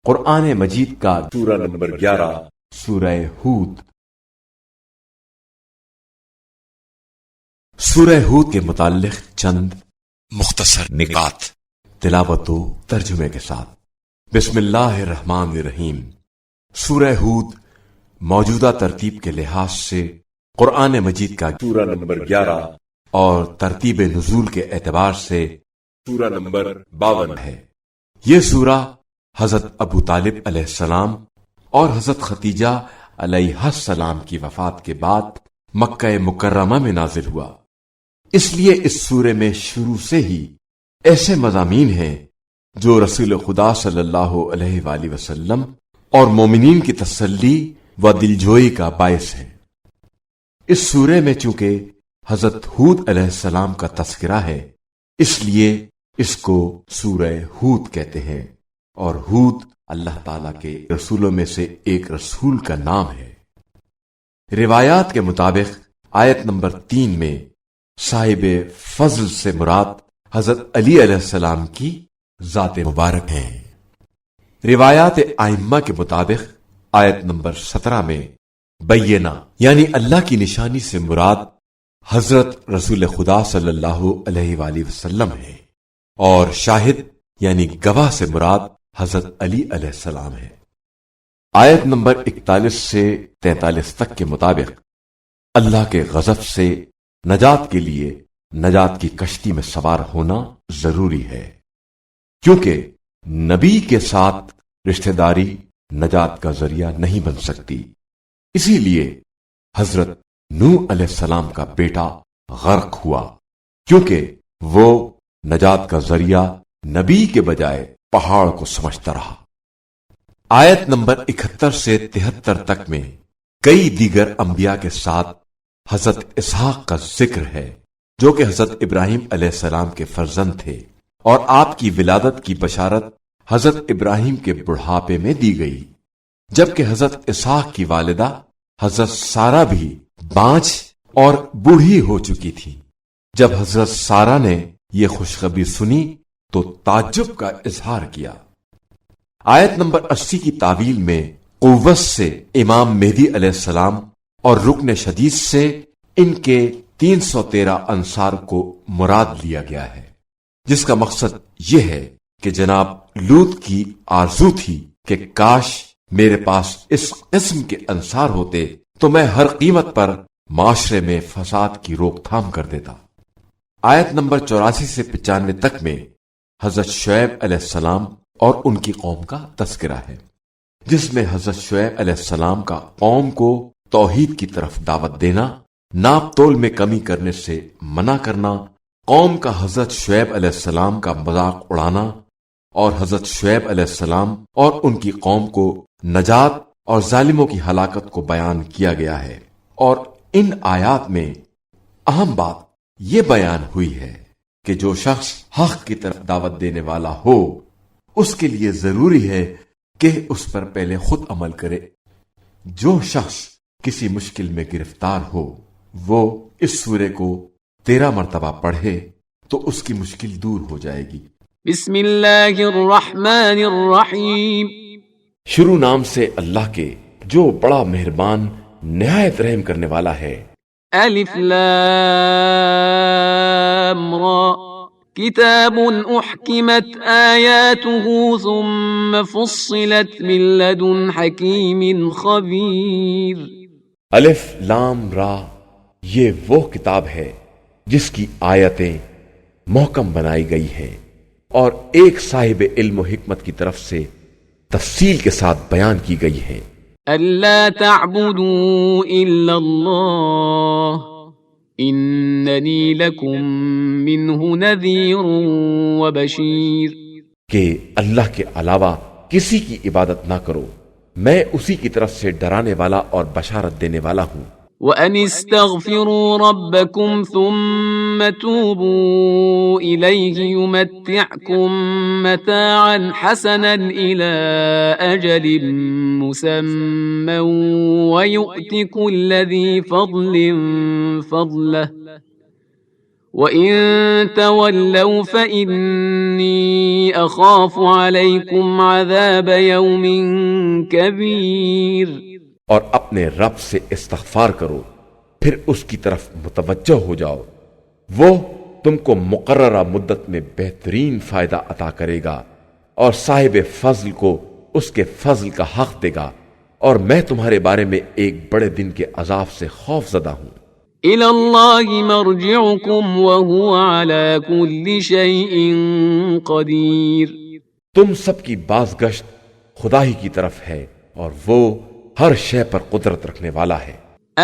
قرآن مجید کا سورہ نمبر 11 سورہ ہود۔ سورہ ہود کے متعلق چند مختصر نکات تلاوت و ترجمے کے ساتھ۔ بسم اللہ الرحمن الرحیم۔ سورہ ہود موجودہ ترتیب کے لحاظ سے قرآن مجید کا سورہ نمبر 11 اور ترتیب نزول کے اعتبار سے سورہ نمبر 52 ہے۔ یہ سورہ حضرت ابو طالب علیہ السلام اور حضرت خدیجہ علیہ السلام کی وفات کے بعد مکہ مکرمہ میں نازل ہوا، اس لیے اس سورے میں شروع سے ہی ایسے مضامین ہیں جو رسول خدا صلی اللہ علیہ وآلہ وسلم اور مومنین کی تسلی و دلجوئی کا باعث ہے۔ اس سورے میں چونکہ حضرت ہود علیہ السلام کا تذکرہ ہے، اس لیے اس کو سورہ ہود کہتے ہیں، اور ہود اللہ تعالی کے رسولوں میں سے ایک رسول کا نام ہے۔ روایات کے مطابق آیت نمبر 3 میں صاحب فضل سے مراد حضرت علی علیہ السلام کی ذات مبارک ہیں۔ روایات ائمہ کے مطابق آیت نمبر 17 میں بینہ یعنی اللہ کی نشانی سے مراد حضرت رسول خدا صلی اللہ علیہ وآلہ وسلم ہے، اور شاہد یعنی گواہ سے مراد حضرت علی علیہ السلام ہے۔ آیت نمبر 41 سے 43 تک کے مطابق اللہ کے غضب سے نجات کے لیے نجات کی کشتی میں سوار ہونا ضروری ہے، کیونکہ نبی کے ساتھ رشتہ داری نجات کا ذریعہ نہیں بن سکتی۔ اسی لیے حضرت نوح علیہ السلام کا بیٹا غرق ہوا، کیونکہ وہ نجات کا ذریعہ نبی کے بجائے پہاڑ کو سمجھتا رہا۔ آیت نمبر 71 سے 73 تک میں کئی دیگر انبیاء کے ساتھ حضرت اسحاق کا ذکر ہے، جو کہ حضرت ابراہیم علیہ السلام کے فرزند تھے، اور آپ کی ولادت کی بشارت حضرت ابراہیم کے بڑھاپے میں دی گئی، جبکہ حضرت اسحاق کی والدہ حضرت سارہ بھی بانجھ اور بوڑھی ہو چکی تھی۔ جب حضرت سارہ نے یہ خوشخبری سنی تو تعجب کا اظہار کیا۔ آیت نمبر 80 کی تعویل میں قوت سے امام مہدی علیہ السلام اور رکن شدید سے ان کے 313 انصار کو مراد لیا گیا ہے، جس کا مقصد یہ ہے کہ جناب لوط کی آرزو تھی کہ کاش میرے پاس اس قسم کے انصار ہوتے تو میں ہر قیمت پر معاشرے میں فساد کی روک تھام کر دیتا۔ آیت نمبر 84 سے 95 تک میں حضرت شعیب علیہ السلام اور ان کی قوم کا تذکرہ ہے، جس میں حضرت شعیب علیہ السلام کا قوم کو توحید کی طرف دعوت دینا، ناپ تول میں کمی کرنے سے منع کرنا، قوم کا حضرت شعیب علیہ السلام کا مذاق اڑانا، اور حضرت شعیب علیہ السلام اور ان کی قوم کو نجات اور ظالموں کی ہلاکت کو بیان کیا گیا ہے۔ اور ان آیات میں اہم بات یہ بیان ہوئی ہے کہ جو شخص حق کی طرف دعوت دینے والا ہو، اس کے لیے ضروری ہے کہ اس پر پہلے خود عمل کرے۔ جو شخص کسی مشکل میں گرفتار ہو، وہ اس سورے کو 13 مرتبہ پڑھے تو اس کی مشکل دور ہو جائے گی۔ بسم اللہ الرحمن الرحیم۔ شروع نام سے اللہ کے جو بڑا مہربان نہایت رحم کرنے والا ہے۔ الف لام را، کتاب احکمت آیاته ثم فصلت من لدن حکیم خبیر۔ الف لام را، یہ وہ کتاب ہے جس کی آیتیں محکم بنائی گئی ہیں اور ایک صاحب علم و حکمت کی طرف سے تفصیل کے ساتھ بیان کی گئی ہیں۔ الا تعبدوا الا اللہ اننی لکم منہ نذیر وبشیر، کہ اللہ کے علاوہ کسی کی عبادت نہ کرو، میں اسی کی طرف سے ڈرانے والا اور بشارت دینے والا ہوں۔ وَأَنِ اسْتَغْفِرُوا رَبَّكُمْ ثُمَّ تُوبُوا إِلَيْهِ يُمَتِّعْكُمْ مَتَاعًا حَسَنًا إِلَى أَجَلٍ مُّسَمًّى وَيُؤْتِ كُلَّ ذِي فَضْلٍ فَضْلَهُ وَإِن تَوَلَّوْا فَإِنِّي أَخَافُ عَلَيْكُمْ عَذَابَ يَوْمٍ كَبِيرٍ۔ اور اپنے رب سے استغفار کرو، پھر اس کی طرف متوجہ ہو جاؤ، وہ تم کو مقررہ مدت میں بہترین فائدہ عطا کرے گا اور صاحب فضل کو اس کے فضل کا حق دے گا، اور میں تمہارے بارے میں ایک بڑے دن کے عذاب سے خوف زدہ ہوں۔ إِلَى اللَّهِ مَرْجِعُكُمْ وَهُوَ عَلَى كُلِّ شَيْءٍ قَدِيرٌ۔ تم سب کی بازگشت خدا ہی کی طرف ہے اور وہ ہر شے پر قدرت رکھنے والا ہے۔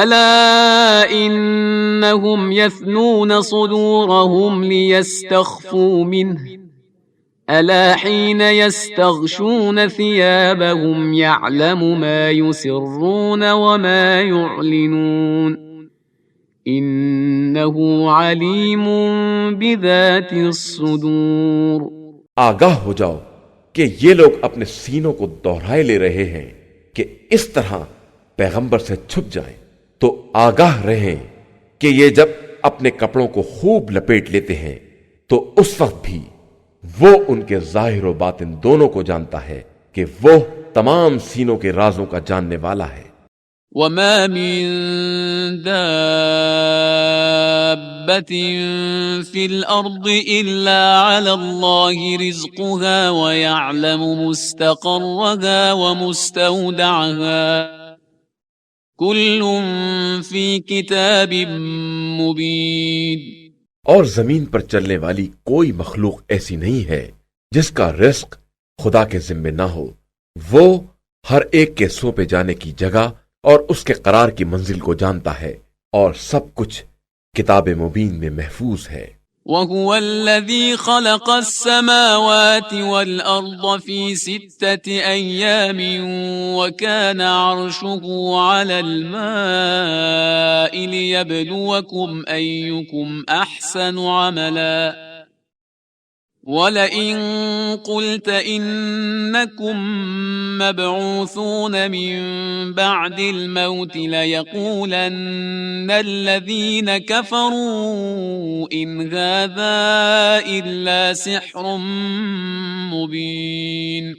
أَلَا إِنَّهُمْ يَثْنُونَ صُدُورَهُمْ لِيَسْتَخْفُوا مِنْهُ أَلَا حِينَ يَسْتَغْشُونَ ثِيَابَهُمْ يَعْلَمُ مَا يُسِرُّونَ وَمَا يُعْلِنُونَ إِنَّهُ عَلِيمٌ بِذَاتِ الصُّدُورِ۔ آگاہ ہو جاؤ کہ یہ لوگ اپنے سینوں کو دوہرائے لے رہے ہیں کہ اس طرح پیغمبر سے چھپ جائیں، تو آگاہ رہیں کہ یہ جب اپنے کپڑوں کو خوب لپیٹ لیتے ہیں تو اس وقت بھی وہ ان کے ظاہر و باطن دونوں کو جانتا ہے کہ وہ تمام سینوں کے رازوں کا جاننے والا ہے۔ وَمَا مِن دَابَّةٍ فِي الْأَرْضِ إِلَّا عَلَى اللَّهِ رِزْقُهَا وَيَعْلَمُ مُسْتَقَرَّهَا وَمُسْتَوْدَعَهَا كُلٌّ فِي كِتَابٍ مُبِينٍ۔ اور زمین پر چلنے والی کوئی مخلوق ایسی نہیں ہے جس کا رزق خدا کے ذمے نہ ہو، وہ ہر ایک کے سونپے جانے کی جگہ اور اس کے قرار کی منزل کو جانتا ہے، اور سب کچھ کتاب مبین میں محفوظ ہے۔ وَهُوَ الَّذِي خَلَقَ السَّمَاوَاتِ وَالْأَرْضَ فِي 6 أَيَّامٍ وَكَانَ عَرْشُهُ عَلَى الْمَاءِ لِيَبْلُوَكُمْ أَيُّكُمْ أَحْسَنُ عَمَلًا وَلَئِن قُلْتَ إِنَّكُمْ مَبْعُوثُونَ مِن بَعْدِ الْمَوْتِ لَيَقُولَنَّ الَّذِينَ كَفَرُوا إِنْ هَذَا إِلَّا سِحْرٌ مُبِينٌ۔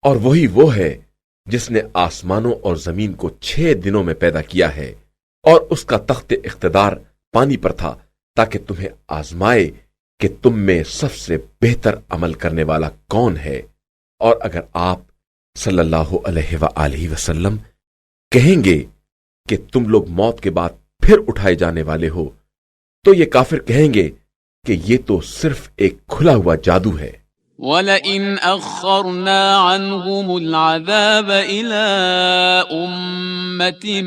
اور وہی وہ ہے جس نے آسمانوں اور زمین کو 6 دنوں میں پیدا کیا ہے، اور اس کا تخت اقتدار پانی پر تھا تاکہ تمہیں آزمائے کہ تم میں سب سے بہتر عمل کرنے والا کون ہے۔ اور اگر آپ صلی اللہ علیہ وآلہ وسلم کہیں گے کہ تم لوگ موت کے بعد پھر اٹھائے جانے والے ہو، تو یہ کافر کہیں گے کہ یہ تو صرف ایک کھلا ہوا جادو ہے۔ وَلَئِنْ أَخَّرْنَا عَنْهُمُ الْعَذَابَ إِلَىٰ أُمَّةٍ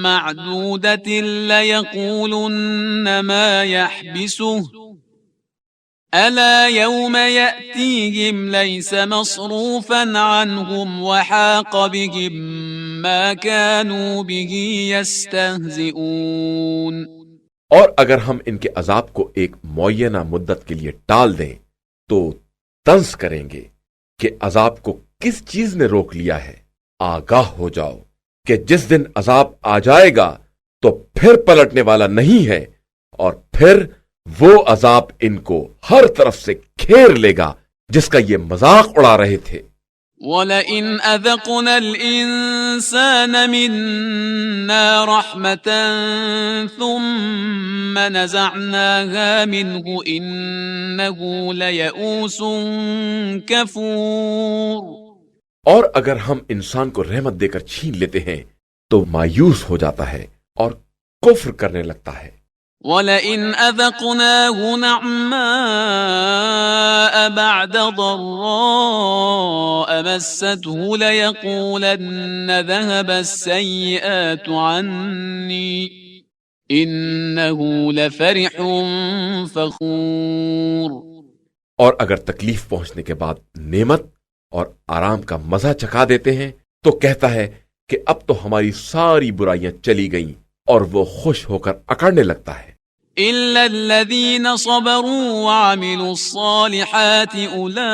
مَّعْدُودَةٍ لَيَقُولُنَّ مَا يَحْبِسُهُ أَلَا يَوْمَ يَأْتِيهِمْ لَيْسَ مَصْرُوفًا عَنْهُمْ وَحَاقَ بِهِمْ مَا كَانُوا بِهِ يَسْتَهْزِئُونَ۔ اور اگر ہم ان کے عذاب کو ایک معینہ مدت کے لیے ٹال دیں تو طنز کریں گے کہ عذاب کو کس چیز نے روک لیا ہے۔ آگاہ ہو جاؤ کہ جس دن عذاب آ جائے گا تو پھر پلٹنے والا نہیں ہے، اور پھر وہ عذاب ان کو ہر طرف سے گھیر لے گا جس کا یہ مذاق اڑا رہے تھے۔ وَلَئِنْ أَذَقْنَا الْإِنسَانَ مِنَّا رَحْمَةً ثُمَّ نَزَعْنَاهَا مِنْهُ إِنَّهُ لَيَئُوسٌ كَفُورٌ۔ اور اگر ہم انسان کو رحمت دے کر چھین لیتے ہیں تو مایوس ہو جاتا ہے اور کفر کرنے لگتا ہے۔ وَلَئِنْ أَذَقْنَاهُ نَعْمَاءَ بَعْدَ ضَرَّاءَ مَسَّتْهُ لَيَقُولَنَّ ذَهَبَ السَّيِّئَاتُ عَنِّي إِنَّهُ لَفَرِحٌ فَخُورٌ۔ اور اگر تکلیف پہنچنے کے بعد نعمت اور آرام کا مزہ چکھا دیتے ہیں تو کہتا ہے کہ اب تو ہماری ساری برائیاں چلی گئیں، اور وہ خوش ہو کر اکڑنے لگتا ہے۔ إِلَّا الَّذِينَ صَبَرُوا وَعَمِلُوا الصَّالِحَاتِ أُولَئِكَ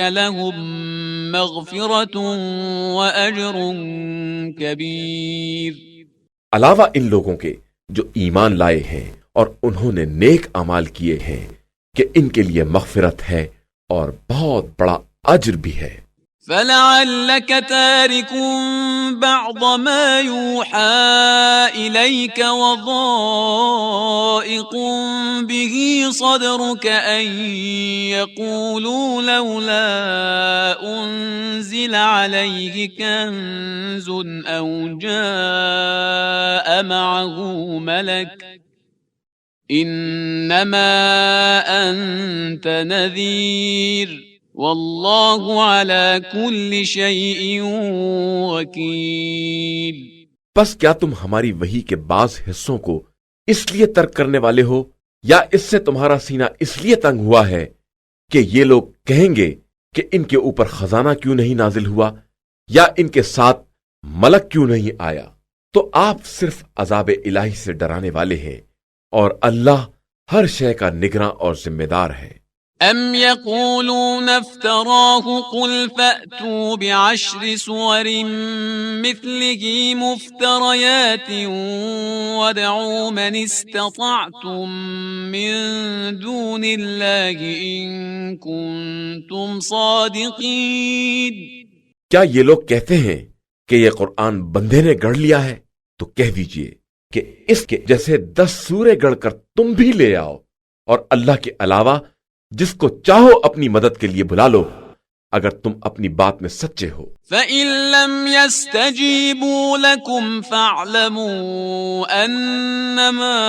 لَهُم مَّغْفِرَةٌ وَأَجْرٌ كَبِيرٌ۔ علاوہ ان لوگوں کے جو ایمان لائے ہیں اور انہوں نے نیک اعمال کیے ہیں کہ ان کے لیے مغفرت ہے اور بہت بڑا اجر بھی ہے۔ فلعلك تارك بعض ما يوحى إليك وضائق به صدرك أن يقولوا لولا أنزل عليه كنز أو جاء معه ملك إنما أنت نذير واللہ علی کل شیء وکیل۔ بس کیا تم ہماری وحی کے بعض حصوں کو اس لیے ترک کرنے والے ہو، یا اس سے تمہارا سینہ اس لیے تنگ ہوا ہے کہ یہ لوگ کہیں گے کہ ان کے اوپر خزانہ کیوں نہیں نازل ہوا، یا ان کے ساتھ ملک کیوں نہیں آیا؟ تو آپ صرف عذاب الہی سے ڈرانے والے ہیں، اور اللہ ہر شے کا نگراں اور ذمہ دار ہے۔ ام یقولون افتراہ قل فأتوا بعشر سور مثله مفتریات وادعوا من استطعتم من دون اللہ ان کنتم صادقین۔ کیا یہ لوگ کہتے ہیں کہ یہ قرآن بندے نے گڑھ لیا ہے؟ تو کہہ دیجئے کہ اس کے جیسے 10 سورے گڑھ کر تم بھی لے آؤ، اور اللہ کے علاوہ جس کو چاہو اپنی مدد کے لیے بلا لو، اگر تم اپنی بات میں سچے ہو۔ فَإِن لَّمْ يَسْتَجِيبُوا لَكُمْ فَاعْلَمُوا أَنَّمَا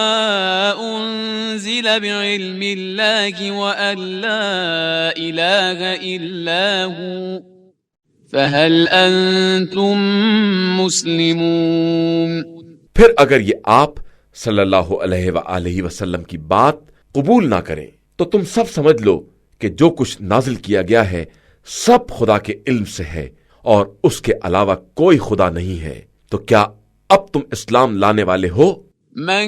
أُنزِلَ بِعِلْمِ اللَّهِ وَأَن لَّا إِلَٰهَ إِلَّا هُوَ فَهَلْ أَنتُم مُّسْلِمُونَ۔ پھر اگر یہ آپ صلی اللہ علیہ وآلہ وسلم کی بات قبول نہ کریں تو تم سب سمجھ لو کہ جو کچھ نازل کیا گیا ہے سب خدا کے علم سے ہے، اور اس کے علاوہ کوئی خدا نہیں ہے۔ تو کیا اب تم اسلام لانے والے ہو؟ من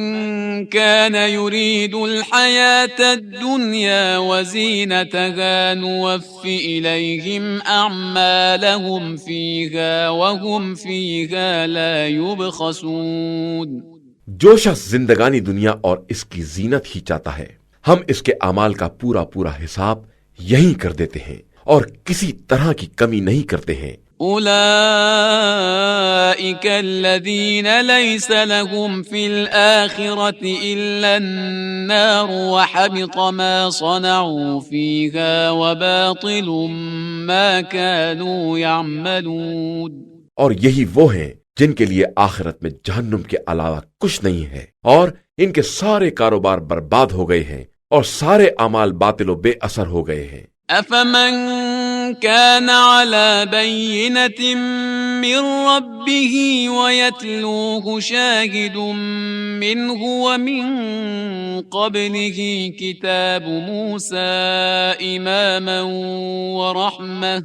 كان يريد الحياة الدنيا وزينتها نوف إليهم أعمالهم فيها وهم فيها لا يبخسون۔ جو شخص زندگانی دنیا اور اس کی زینت ہی چاہتا ہے، ہم اس کے اعمال کا پورا حساب یہیں کر دیتے ہیں اور کسی طرح کی کمی نہیں کرتے ہیں۔ اولئک الذین لیس لهم فی الآخرة الا النار وحبط ما صنعوا فیها وباطل ما كانوا یعملون۔ اور یہی وہ ہیں جن کے لیے آخرت میں جہنم کے علاوہ کچھ نہیں ہے، اور ان کے سارے کاروبار برباد ہو گئے ہیں اور سارے اعمال باطل و بے اثر ہو گئے ہیں۔ افمن كان على بينة من ربه ويتلوه شاهد منه ومن قبله كتاب موسى إماما ورحمة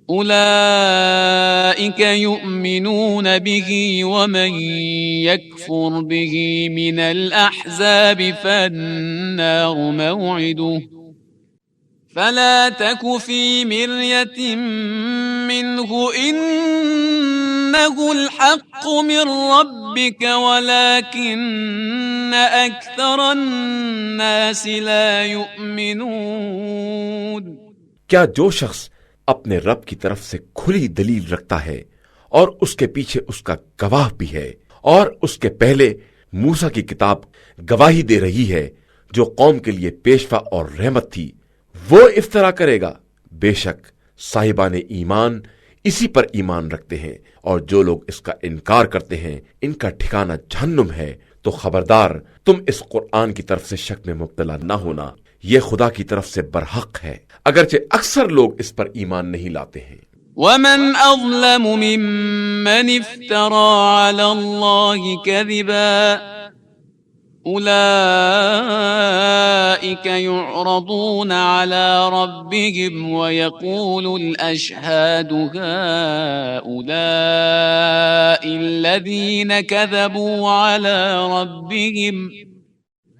أولئك يؤمنون به ومن يكفر به من الأحزاب فالنار موعده فلا تك في مرية منه إنه الحق من ربك ولكن أكثر الناس لا يؤمنون۔ کیا جو شخص اپنے رب کی طرف سے کھلی دلیل رکھتا ہے اور اس کے پیچھے اس کا گواہ بھی ہے، اور اس کے پہلے موسیٰ کی کتاب گواہی دے رہی ہے جو قوم کے لیے پیشوا اور رحمت تھی، وہ افطرا کرے گا؟ بے شک صاحبان ایمان اسی پر ایمان رکھتے ہیں، اور جو لوگ اس کا انکار کرتے ہیں ان کا ٹھکانہ جہنم ہے۔ تو خبردار تم اس قرآن کی طرف سے شک میں مبتلا نہ ہونا، یہ خدا کی طرف سے برحق ہے، اگرچہ اکثر لوگ اس پر ایمان نہیں لاتے ہیں۔ ومن أظلم ممن افترى على الله كذبا أولئك يعرضون على ربهم ويقول الأشهاد هؤلاء الذين كذبوا على ربهم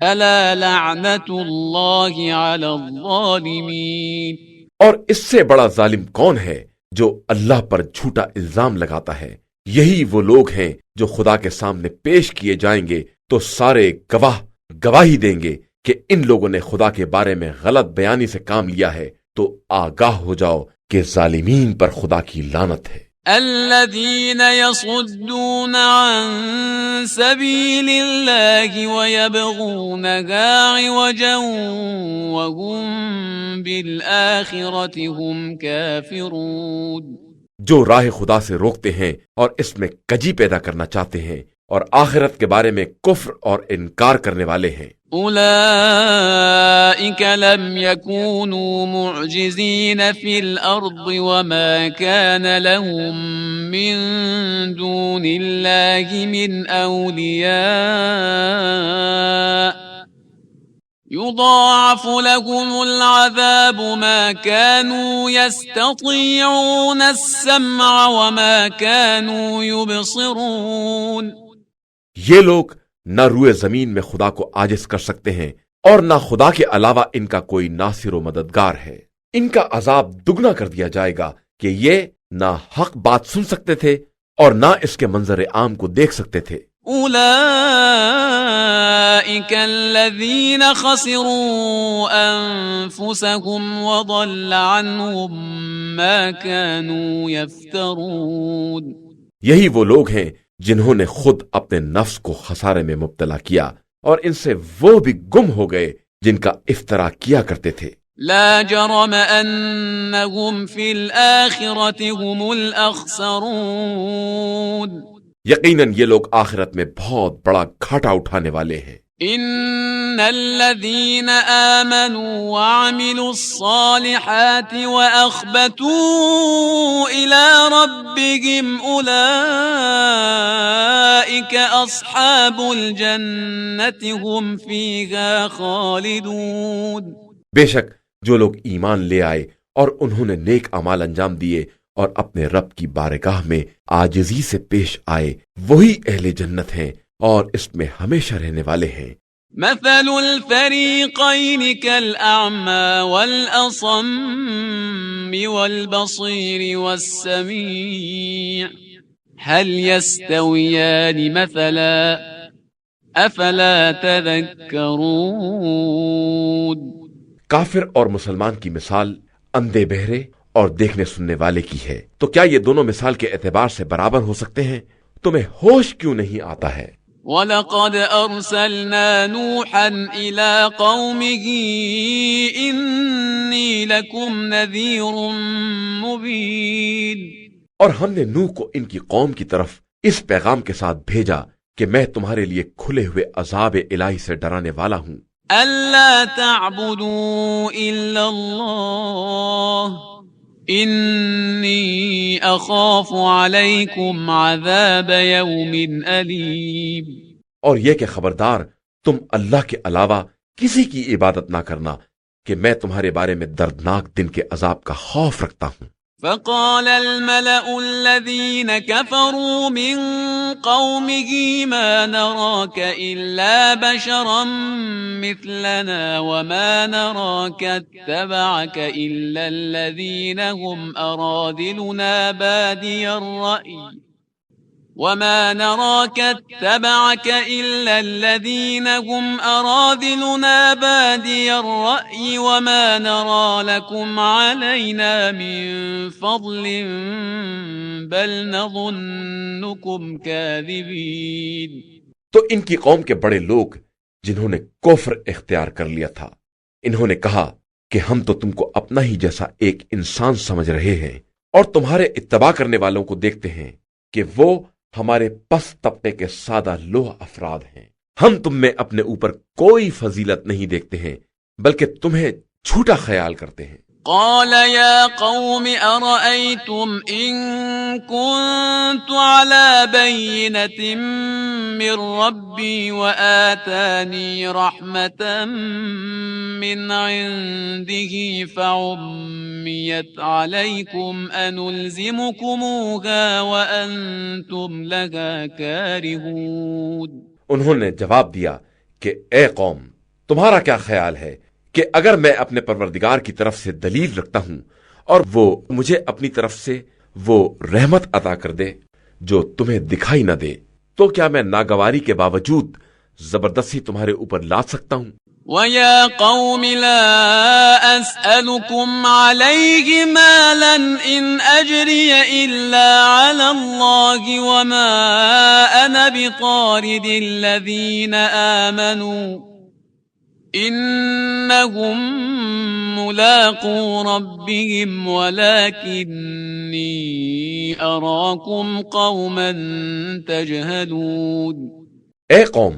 ألا لعنة الله على الظالمين۔ اور اس سے بڑا ظالم کون ہے جو اللہ پر جھوٹا الزام لگاتا ہے؟ یہی وہ لوگ ہیں جو خدا کے سامنے پیش کیے جائیں گے تو سارے گواہ گواہی دیں گے کہ ان لوگوں نے خدا کے بارے میں غلط بیانی سے کام لیا ہے، تو آگاہ ہو جاؤ کہ ظالمین پر خدا کی لعنت ہے۔ الذين يصدون عن سبيل الله ويبغونها عوجا وهم بالآخرة هم كافرون، جو راہ خدا سے روکتے ہیں اور اس میں کجی پیدا کرنا چاہتے ہیں اور آخرت کے بارے میں کفر اور انکار کرنے والے ہیں۔ أولئك لم يكونوا معجزين في الأرض وما كان لهم من دون الله من أولياء يضاعف لهم العذاب ما كانوا يستطيعون السمع وما كانوا يبصرون۔ یہ لوگ نہ روئے زمین میں خدا کو عاجز کر سکتے ہیں اور نہ خدا کے علاوہ ان کا کوئی ناصر و مددگار ہے۔ ان کا عذاب دگنا کر دیا جائے گا کہ یہ نہ حق بات سن سکتے تھے اور نہ اس کے منظر عام کو دیکھ سکتے تھے۔ أولئك الذين خسروا أنفسهم وضل عنهم ما كانوا يفترون۔ یہی وہ لوگ ہیں جنہوں نے خود اپنے نفس کو خسارے میں مبتلا کیا اور ان سے وہ بھی گم ہو گئے جن کا افترا کیا کرتے تھے۔ لا جرم أنهم في الآخرة هم الأخسرون۔ یقیناً یہ لوگ آخرت میں بہت بڑا گھاٹا اٹھانے والے ہیں۔ ان الذين آمنوا وعملوا الصالحات واخبتوا الى ربهم اولئك اصحاب الجنة هم فيها خالدون۔ بے شک جو لوگ ایمان لے آئے اور انہوں نے نیک اعمال انجام دیے اور اپنے رب کی بارگاہ میں عاجزی سے پیش آئے، وہی اہل جنت ہیں اور اس میں ہمیشہ رہنے والے ہیں۔ مثل الفريقين كالأعمى والأصم والبصير والسميع هل يستويان مثلا أفلا تذكرون۔ کافر اور مسلمان کی مثال اندھے بہرے اور دیکھنے سننے والے کی ہے، تو کیا یہ دونوں مثال کے اعتبار سے برابر ہو سکتے ہیں؟ تمہیں ہوش کیوں نہیں آتا ہے؟ وَلَقَدْ أَرْسَلْنَا نُوحًا إِلَىٰ قَوْمِهِ إِنِّي لَكُمْ نَذِيرٌ مُّبِينٌ۔ اور ہم نے نوح کو ان کی قوم کی طرف اس پیغام کے ساتھ بھیجا کہ میں تمہارے لیے کھلے ہوئے عذاب الہی سے ڈرانے والا ہوں۔ أَلَّا تَعْبُدُوا إِلَّا اللَّهَ إِنِّي أَخَافُ عَلَيْكُمْ عَذَابَ يَوْمٍ أَلِيمٍ۔ اور یہ کہ خبردار تم اللہ کے علاوہ کسی کی عبادت نہ کرنا کہ میں تمہارے بارے میں دردناک دن کے عذاب کا خوف رکھتا ہوں۔ فقال الملأ الذين كفروا من قومه ما نراك إلا بشرا مثلنا وما نراك اتبعك إلا الذين هم أرادلنا بادي الرأي وما نراك اتبعك إلا الذين هم أرادلنا بادي الرأي وما نرى لكم علينا من فضل بل نظنكم كاذبين۔ تو ان کی قوم کے بڑے لوگ جنہوں نے کفر اختیار کر لیا تھا، انہوں نے کہا کہ ہم تو تم کو اپنا ہی جیسا ایک انسان سمجھ رہے ہیں اور تمہارے اتباع کرنے والوں کو دیکھتے ہیں کہ وہ ہمارے پست طبقے کے سادہ لوح افراد ہیں۔ ہم تم میں اپنے اوپر کوئی فضیلت نہیں دیکھتے ہیں بلکہ تمہیں جھوٹا خیال کرتے ہیں۔ قال يا قوم أرأيتم إن كنت على بينة من ربي وآتاني رحمة من عنده فعميت عليكم أنلزمكموها وأنتم لها كارهون۔ انہوں نے جواب دیا کہ اے قوم، تمہارا کیا خیال ہے کہ اگر میں اپنے پروردگار کی طرف سے دلیل رکھتا ہوں اور وہ مجھے اپنی طرف سے وہ رحمت عطا کر دے جو تمہیں دکھائی نہ دے، تو کیا میں ناگواری کے باوجود زبردستی تمہارے اوپر لا سکتا ہوں؟ وَيَا قَوْمِ لَا أَسْأَلُكُمْ عَلَيْهِ مَالًا إِنْ أَجْرِيَ إِلَّا عَلَى اللَّهِ وَمَا أَنَا بِطَارِدِ الَّذِينَ آمَنُوا إِنَّهُمْ مُلَاقُو رَبِّهِمْ وَلَكِنِّي أَرَاكُمْ قَوْمًا تَجْهَلُونَ۔ اے قوم،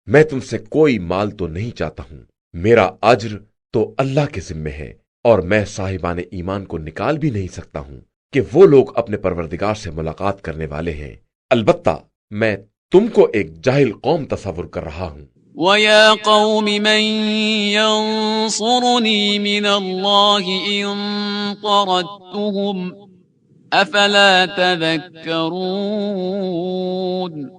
میں تم سے کوئی مال تو نہیں چاہتا ہوں، میرا اجر تو اللہ کے ذمے ہے، اور میں صاحبان ایمان کو نکال بھی نہیں سکتا ہوں کہ وہ لوگ اپنے پروردگار سے ملاقات کرنے والے ہیں، البتہ میں تم کو ایک جاہل قوم تصور کر رہا ہوں۔ وَيَا قَوْمِ مَنْ يَنْصُرُنِي مِنَ اللَّهِ إِنْ طَرَدتُّهُمْ أَفَلَا تَذَكَّرُونَ۔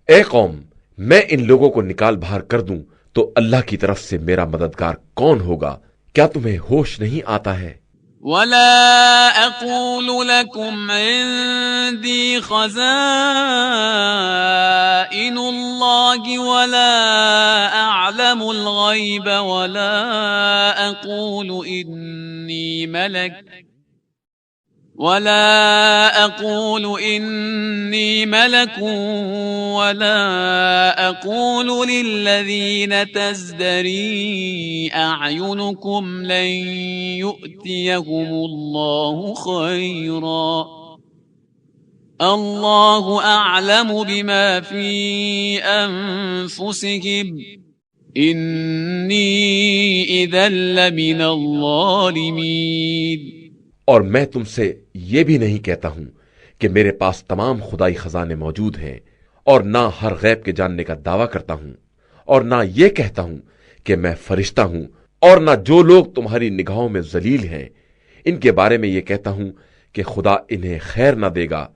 اے قوم، میں ان لوگوں کو نکال باہر کر دوں تو اللہ کی طرف سے میرا مددگار کون ہوگا؟ کیا تمہیں ہوش نہیں آتا ہے؟ وَلَا أَقُولُ لَكُمْ عِنْدِي خَزَائِنُ اللَّهِ وَلَا أَعْلَمُ الْغَيْبَ وَلَا أَقُولُ إِنِّي مَلَكٌ وَلَا أَقُولُ لِلَّذِينَ تَزْدَرِي أَعْيُنُكُمْ لَن يُؤْتِيَهُمُ اللَّهُ خَيْرًا اللَّهُ أَعْلَمُ بِمَا فِي أَنفُسِهِمْ إِنِّي إِذًا لَّمِنَ الظَّالِمِينَ۔ اور میں تم سے یہ بھی نہیں کہتا ہوں کہ میرے پاس تمام خدائی خزانے موجود ہیں، اور نہ ہر غیب کے جاننے کا دعویٰ کرتا ہوں، اور نہ یہ کہتا ہوں کہ میں فرشتہ ہوں، اور نہ جو لوگ تمہاری نگاہوں میں ذلیل ہیں ان کے بارے میں یہ کہتا ہوں کہ خدا انہیں خیر نہ دے گا۔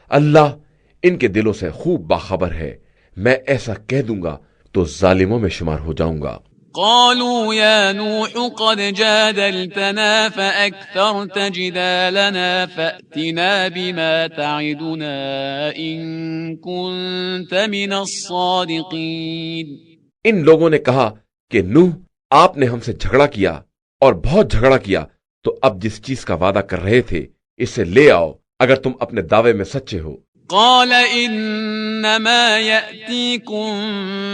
اللہ ان کے دلوں سے خوب باخبر ہے، میں ایسا کہہ دوں گا تو ظالموں میں شمار ہو جاؤں گا۔ قالوا يا نوح قد جادلتنا فأكثرت جدالنا فأتنا بما تعدنا إن كنت من الصادقين۔ ان لوگوں نے کہا کہ نوح، آپ نے ہم سے جھگڑا کیا اور بہت جھگڑا کیا، تو اب جس چیز کا وعدہ کر رہے تھے اسے لے آؤ اگر تم اپنے دعوے میں سچے ہو۔ قال انما يأتيكم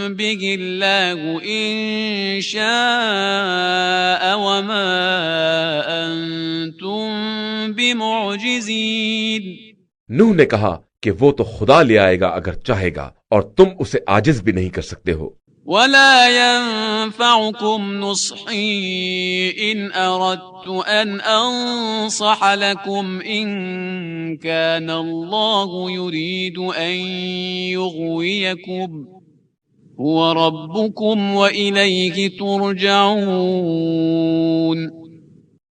به الله ان شاء وما انتم بمعجزين۔ نوح نے کہا کہ وہ تو خدا لے آئے گا اگر چاہے گا، اور تم اسے عاجز بھی نہیں کر سکتے ہو۔ ولا ينفعكم نصحي إن أردت أن أنصح لكم إن كان الله يريد أن يغويكم هو ربكم وإليه ترجعون۔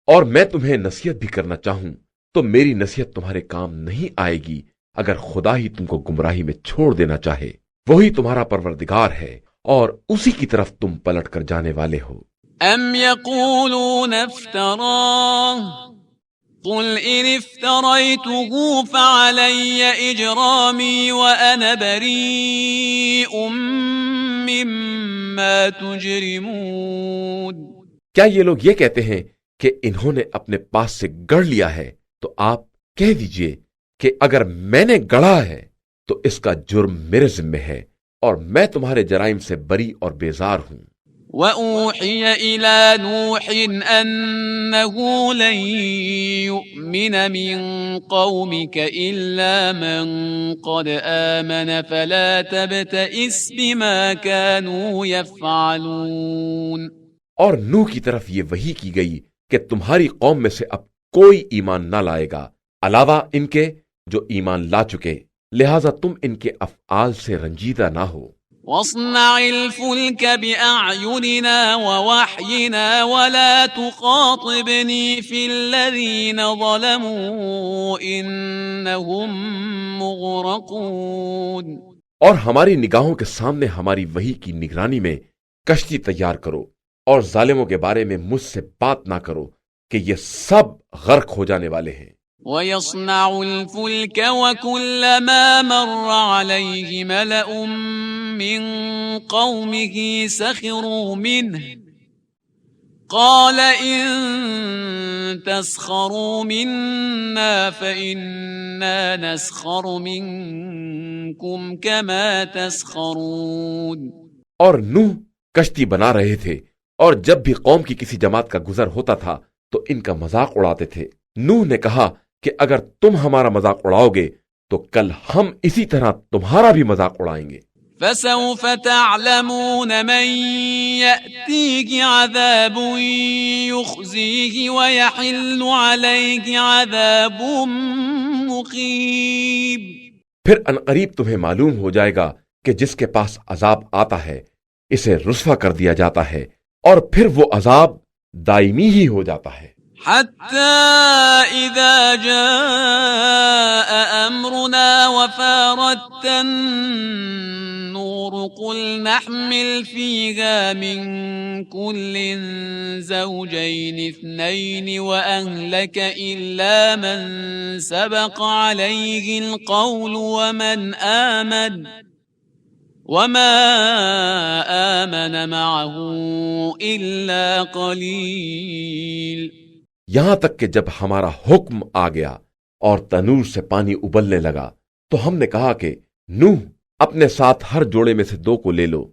اور میں تمہیں نصیحت بھی کرنا چاہوں تو میری نصیحت تمہارے کام نہیں آئے گی اگر خدا ہی تم کو گمراہی میں چھوڑ دینا چاہے، وہی تمہارا پروردگار ہے اور اسی کی طرف تم پلٹ کر جانے والے ہو۔ ام یقولون افتراه قل ان افتریته فعلی اجرامی وانا بریء مما تجرمون۔ کیا یہ لوگ یہ کہتے ہیں کہ انہوں نے اپنے پاس سے گڑھ لیا ہے؟ تو آپ کہہ دیجئے کہ اگر میں نے گڑھا ہے تو اس کا جرم میرے ذمہ ہے، اور میں تمہارے جرائم سے بری اور بیزار ہوں۔ وَأُوحِيَ إِلَى نُوحٍ أَنَّهُ لَن يُؤْمِنَ مِن قَوْمِكَ إِلَّا مَن قَدْ آمَنَ فَلَا تَبْتَئِسْ بِمَا كَانُوا يَفْعَلُونَ۔ اور نوح کی طرف یہ وحی کی گئی کہ تمہاری قوم میں سے اب کوئی ایمان نہ لائے گا علاوہ ان کے جو ایمان لا چکے، لہذا تم ان کے افعال سے رنجیدہ نہ ہو۔ وَاصْنَعِ الْفُلْكَ بِأَعْيُنِنَا وَوَحْيِنَا وَلَا تُخَاطِبْنِي فِي الَّذِينَ ظَلَمُوا إِنَّهُمْ مُغْرَقُونَ۔ اور ہماری نگاہوں کے سامنے ہماری وحی کی نگرانی میں کشتی تیار کرو، اور ظالموں کے بارے میں مجھ سے بات نہ کرو کہ یہ سب غرق ہو جانے والے ہیں۔ وَيَصْنَعُ الْفُلْكَ وَكُلَّمَا مَرَّ عَلَيْهِ مَلَأٌ من قومه سخروا منه قال إن تسخروا منا فإنا نسخر منكم كما تسخرون۔ اور نوح کشتی بنا رہے تھے، اور جب بھی قوم کی کسی جماعت کا گزر ہوتا تھا تو ان کا مذاق اڑاتے تھے۔ نوح نے کہا کہ اگر تم ہمارا مذاق اڑاؤ گے تو کل ہم اسی طرح تمہارا بھی مذاق اڑائیں گے۔ فسوف تعلمون من يأتيه عذاب يخزيه ويحل عليه عذاب مقيم۔ پھر عنقریب تمہیں معلوم ہو جائے گا کہ جس کے پاس عذاب آتا ہے اسے رسوا کر دیا جاتا ہے، اور پھر وہ عذاب دائمی ہی ہو جاتا ہے۔ حتى إذا جاء أمرنا وفارت النور قل نحمل فيها من كل زوجين اثنين وأهلك إلا من سبق عليه القول وما آمن معه إلا قليل۔ یہاں تک کہ جب ہمارا حکم آ گیا اور تنور سے پانی ابلنے لگا تو ہم نے کہا کہ نوح اپنے ساتھ ہر جوڑے میں سے 2 کو لے لو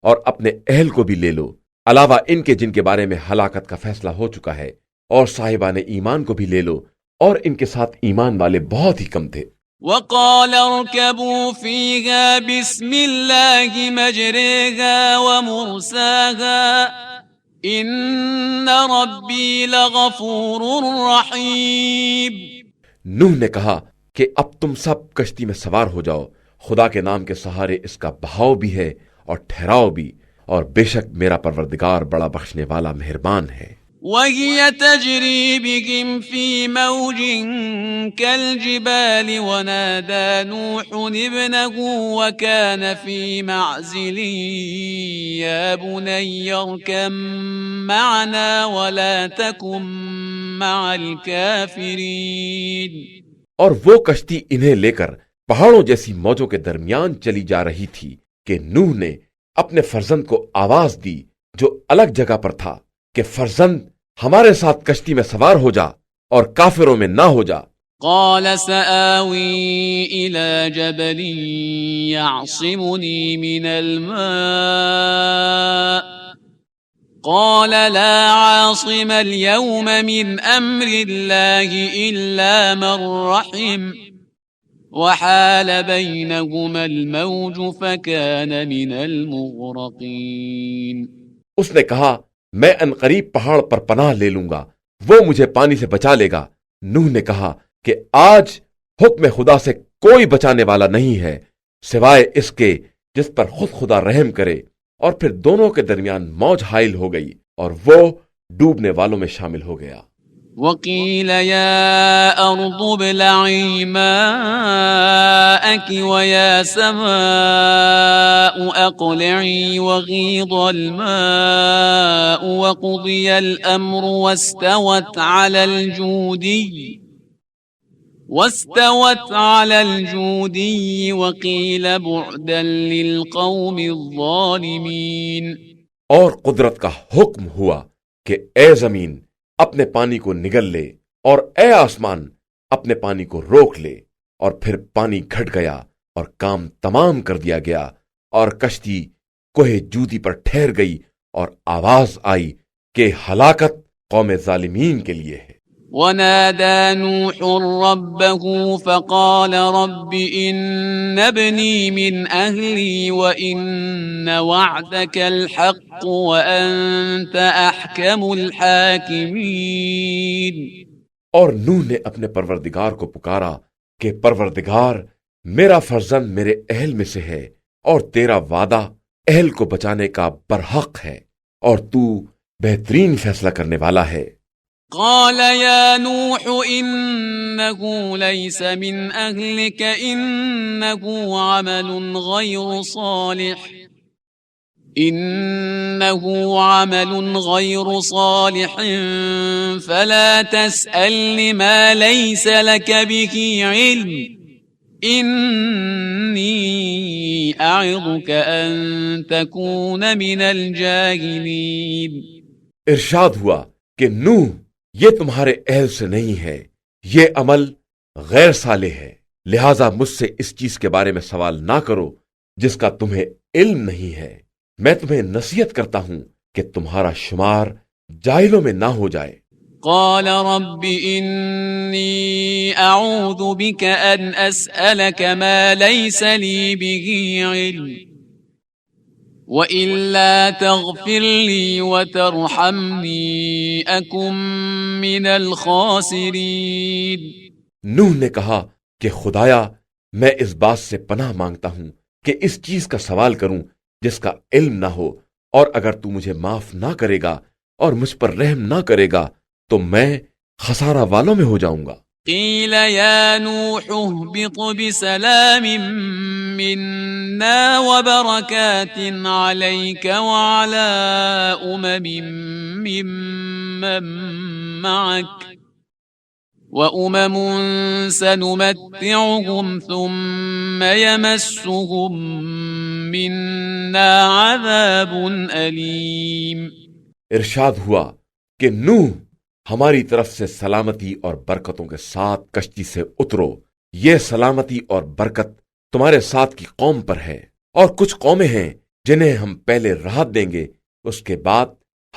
اور اپنے اہل کو بھی لے لو، علاوہ ان کے جن کے بارے میں ہلاکت کا فیصلہ ہو چکا ہے، اور صاحبان ایمان کو بھی لے لو، اور ان کے ساتھ ایمان والے بہت ہی کم تھے۔ وقال اركبوا فيها بسم الله مجريها ومرساها ان ربی لغفور رحیم۔ نوح نے کہا کہ اب تم سب کشتی میں سوار ہو جاؤ، خدا کے نام کے سہارے اس کا بہاؤ بھی ہے اور ٹھہراؤ بھی، اور بے شک میرا پروردگار بڑا بخشنے والا مہربان ہے۔ وَهِيَ تَجْرِي بِهِمْ فِي مَوْجٍ كَالْجِبَالِ وَنَادَى نُوحٌ ابْنَهُ وَكَانَ فِي مَعْزِلٍ يَا بُنَيَّ ارْكَب مَّعَنَا وَلَا تَكُن مَّعَ الْكَافِرِينَ۔ اور وہ کشتی انہیں لے کر پہاڑوں جیسی موجوں کے درمیان چلی جا رہی تھی کہ نوح نے اپنے فرزند کو آواز دی جو الگ جگہ پر تھا کہ فرزند ہمارے ساتھ کشتی میں سوار ہو جا اور کافروں میں نہ ہو جا۔ قال سآوي إلى جبل يعصمني من الماء قال لا عاصم اليوم من أمر الله إلا من رحم وحال بينهما الموج فكان من المغرقين۔ اس نے کہا میں عنقریب پہاڑ پر پناہ لے لوں گا، وہ مجھے پانی سے بچا لے گا۔ نوح نے کہا کہ آج حکم خدا سے کوئی بچانے والا نہیں ہے سوائے اس کے جس پر خود خدا رحم کرے، اور پھر دونوں کے درمیان موج حائل ہو گئی اور وہ ڈوبنے والوں میں شامل ہو گیا۔ وقيل يا أرض ابلعي ماءك ويا سماء أقلعي وغيض الماء وقضي الأمر واستوت على الجودي وقيل بعدا للقوم الظالمين۔ اور قدرت کا حکم ہوا کہ اے زمین اپنے پانی کو نگل لے، اور اے آسمان اپنے پانی کو روک لے، اور پھر پانی گھٹ گیا اور کام تمام کر دیا گیا، اور کشتی کوہ جودی پر ٹھہر گئی، اور آواز آئی کہ ہلاکت قوم ظالمین کے لیے ہے۔ ونادى نوح ربه فقال رب إن ابني من أهلي وإن وعدك الحق وأنت أحكم الحاكمين۔ اور نوح نے اپنے پروردگار کو پکارا کہ پروردگار میرا فرزند میرے اہل میں سے ہے، اور تیرا وعدہ اہل کو بچانے کا برحق ہے، اور تو بہترین فیصلہ کرنے والا ہے۔ قال يا نوح إنه ليس من أهلك إنه عمل غير صالح فلا تسألني ما ليس لك به علم إني أعظك أن تكون من الجاهلين. ارشاد ہوا کہ نوح یہ تمہارے اہل سے نہیں ہے، یہ عمل غیر صالح ہے، لہذا مجھ سے اس چیز کے بارے میں سوال نہ کرو جس کا تمہیں علم نہیں ہے۔ میں تمہیں نصیحت کرتا ہوں کہ تمہارا شمار جاہلوں میں نہ ہو جائے۔ قال رب إني أعوذ بك أن أسألك ما ليس لي به علم وإلا تغفر لي وترحمني أكن من الخاسرين. نوح نے کہا کہ خدایا میں اس بات سے پناہ مانگتا ہوں کہ اس چیز کا سوال کروں جس کا علم نہ ہو، اور اگر تو مجھے معاف نہ کرے گا اور مجھ پر رحم نہ کرے گا تو میں خسارہ والوں میں ہو جاؤں گا۔ قيل يا نوح اهبط بسلام منا وبركات عليك وعلى ممن معك وأمم سنمتعهم ثم يمسهم منا عذاب أليم. ارشاد ہوا کہ نوح ہماری طرف سے سلامتی اور برکتوں کے ساتھ کشتی سے اترو، یہ سلامتی اور برکت تمہارے ساتھ کی قوم پر ہے، اور کچھ قومیں ہیں جنہیں ہم پہلے راحت دیں گے، اس کے بعد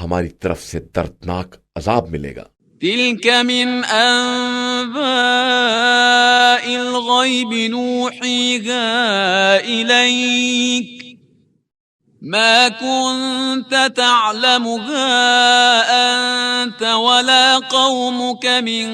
ہماری طرف سے دردناک عذاب ملے گا۔ تلك من أنباء الغيب نوحيها إليك ما كنت تعلمها أنت ولا قومك من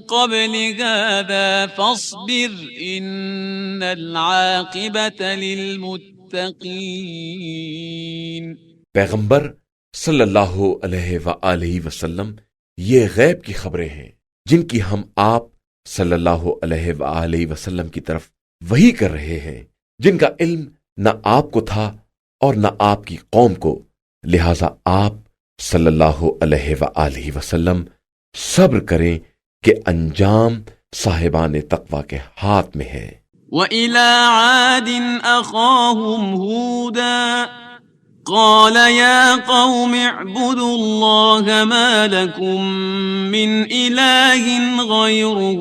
قبل هذا فاصبر إن العاقبة للمتقين. پیغمبر صلی اللہ علیہ وآلہ وسلم یہ غیب کی خبریں ہیں جن کی ہم آپ صلی اللہ علیہ وآلہ وسلم کی طرف وحی کر رہے ہیں، جن کا علم نہ آپ کو تھا اور نہ آپ کی قوم کو، لہذا آپ صلی اللہ علیہ وآلہ وسلم صبر کریں کہ انجام صاحبان تقوی کے ہاتھ میں ہے۔ وَإِلَى عَادٍ أَخَاهُمْ هُودًا قال يا قوم اعبدوا الله ما لكم من إله غيره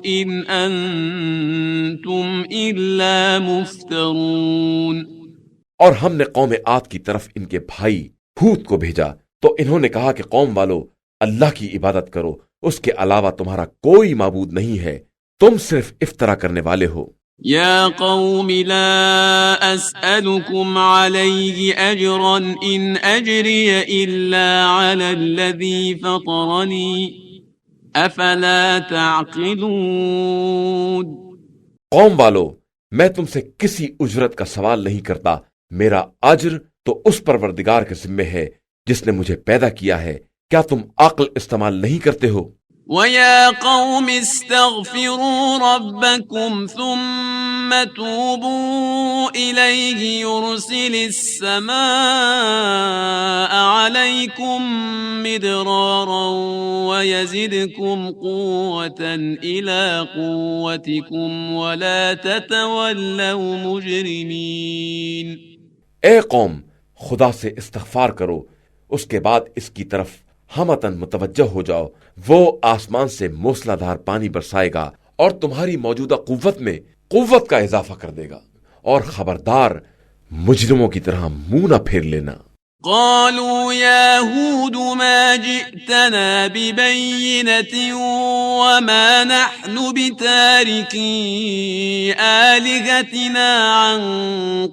إن أنتم إلا مفترون. اور ہم نے قوم عاد کی طرف ان کے بھائی ہود کو بھیجا تو انہوں نے کہا کہ قوم والو اللہ کی عبادت کرو، اس کے علاوہ تمہارا کوئی معبود نہیں ہے، تم صرف افترا کرنے والے ہو۔ يا قوم لا أسألكم عليه أجرا إن أجري إلا على الذي فطرني أفلا تعقلون. قوم والو میں تم سے کسی اجرت کا سوال نہیں کرتا، میرا اجر تو اس پروردگار کے ذمے ہے جس نے مجھے پیدا کیا ہے، کیا تم عقل استعمال نہیں کرتے ہو؟ وَيَا قَوْمِ اسْتَغْفِرُوا رَبَّكُمْ ثُمَّ تُوبُوا إِلَيْهِ يُرْسِلِ السَّمَاءَ عَلَيْكُمْ مِدْرَارًا وَيَزِدْكُمْ قُوَّةً إِلَىٰ قُوَّتِكُمْ وَلَا تَتَوَلَّوْا مُجْرِمِينَ. اے قوم خدا سے استغفار کرو، اس کے بعد اس کی طرف ہمتن متوجہ ہو جاؤ، وہ آسمان سے موسلا دھار پانی برسائے گا اور تمہاری موجودہ قوت میں قوت کا اضافہ کر دے گا، اور خبردار مجرموں کی طرح منہ نہ پھیر لینا۔ قالوا يا هود ما جئتنا ببينة وما نحن بتاركي آلهتنا عن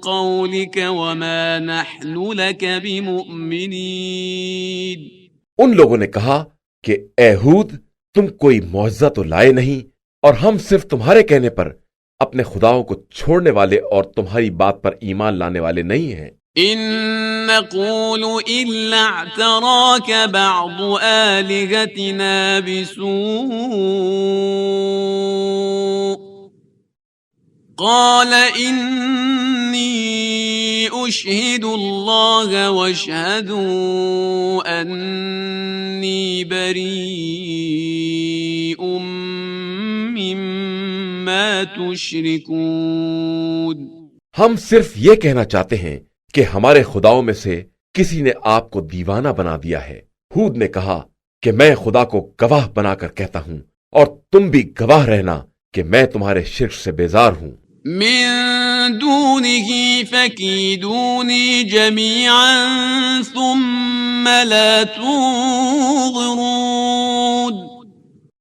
قولك وما نحن لك بمؤمنين. ان لوگوں نے کہا کہ اے ہود تم کوئی معجزہ تو لائے نہیں، اور ہم صرف تمہارے کہنے پر اپنے خداؤں کو چھوڑنے والے اور تمہاری بات پر ایمان لانے والے نہیں ہیں۔ إن نقول إلا اعتراك بعض آلهتنا بسوء قال إني أشهد الله واشهدوا أني بريء مما تشركون. ہم صرف یہ کہنا چاہتے ہیں کہ ہمارے خداؤں میں سے کسی نے آپ کو دیوانہ بنا دیا ہے۔ ہود نے کہا کہ میں خدا کو گواہ بنا کر کہتا ہوں اور تم بھی گواہ رہنا کہ میں تمہارے شرک سے بیزار ہوں۔ من دونه فكيدوني جميعا ثم لا تنظرون.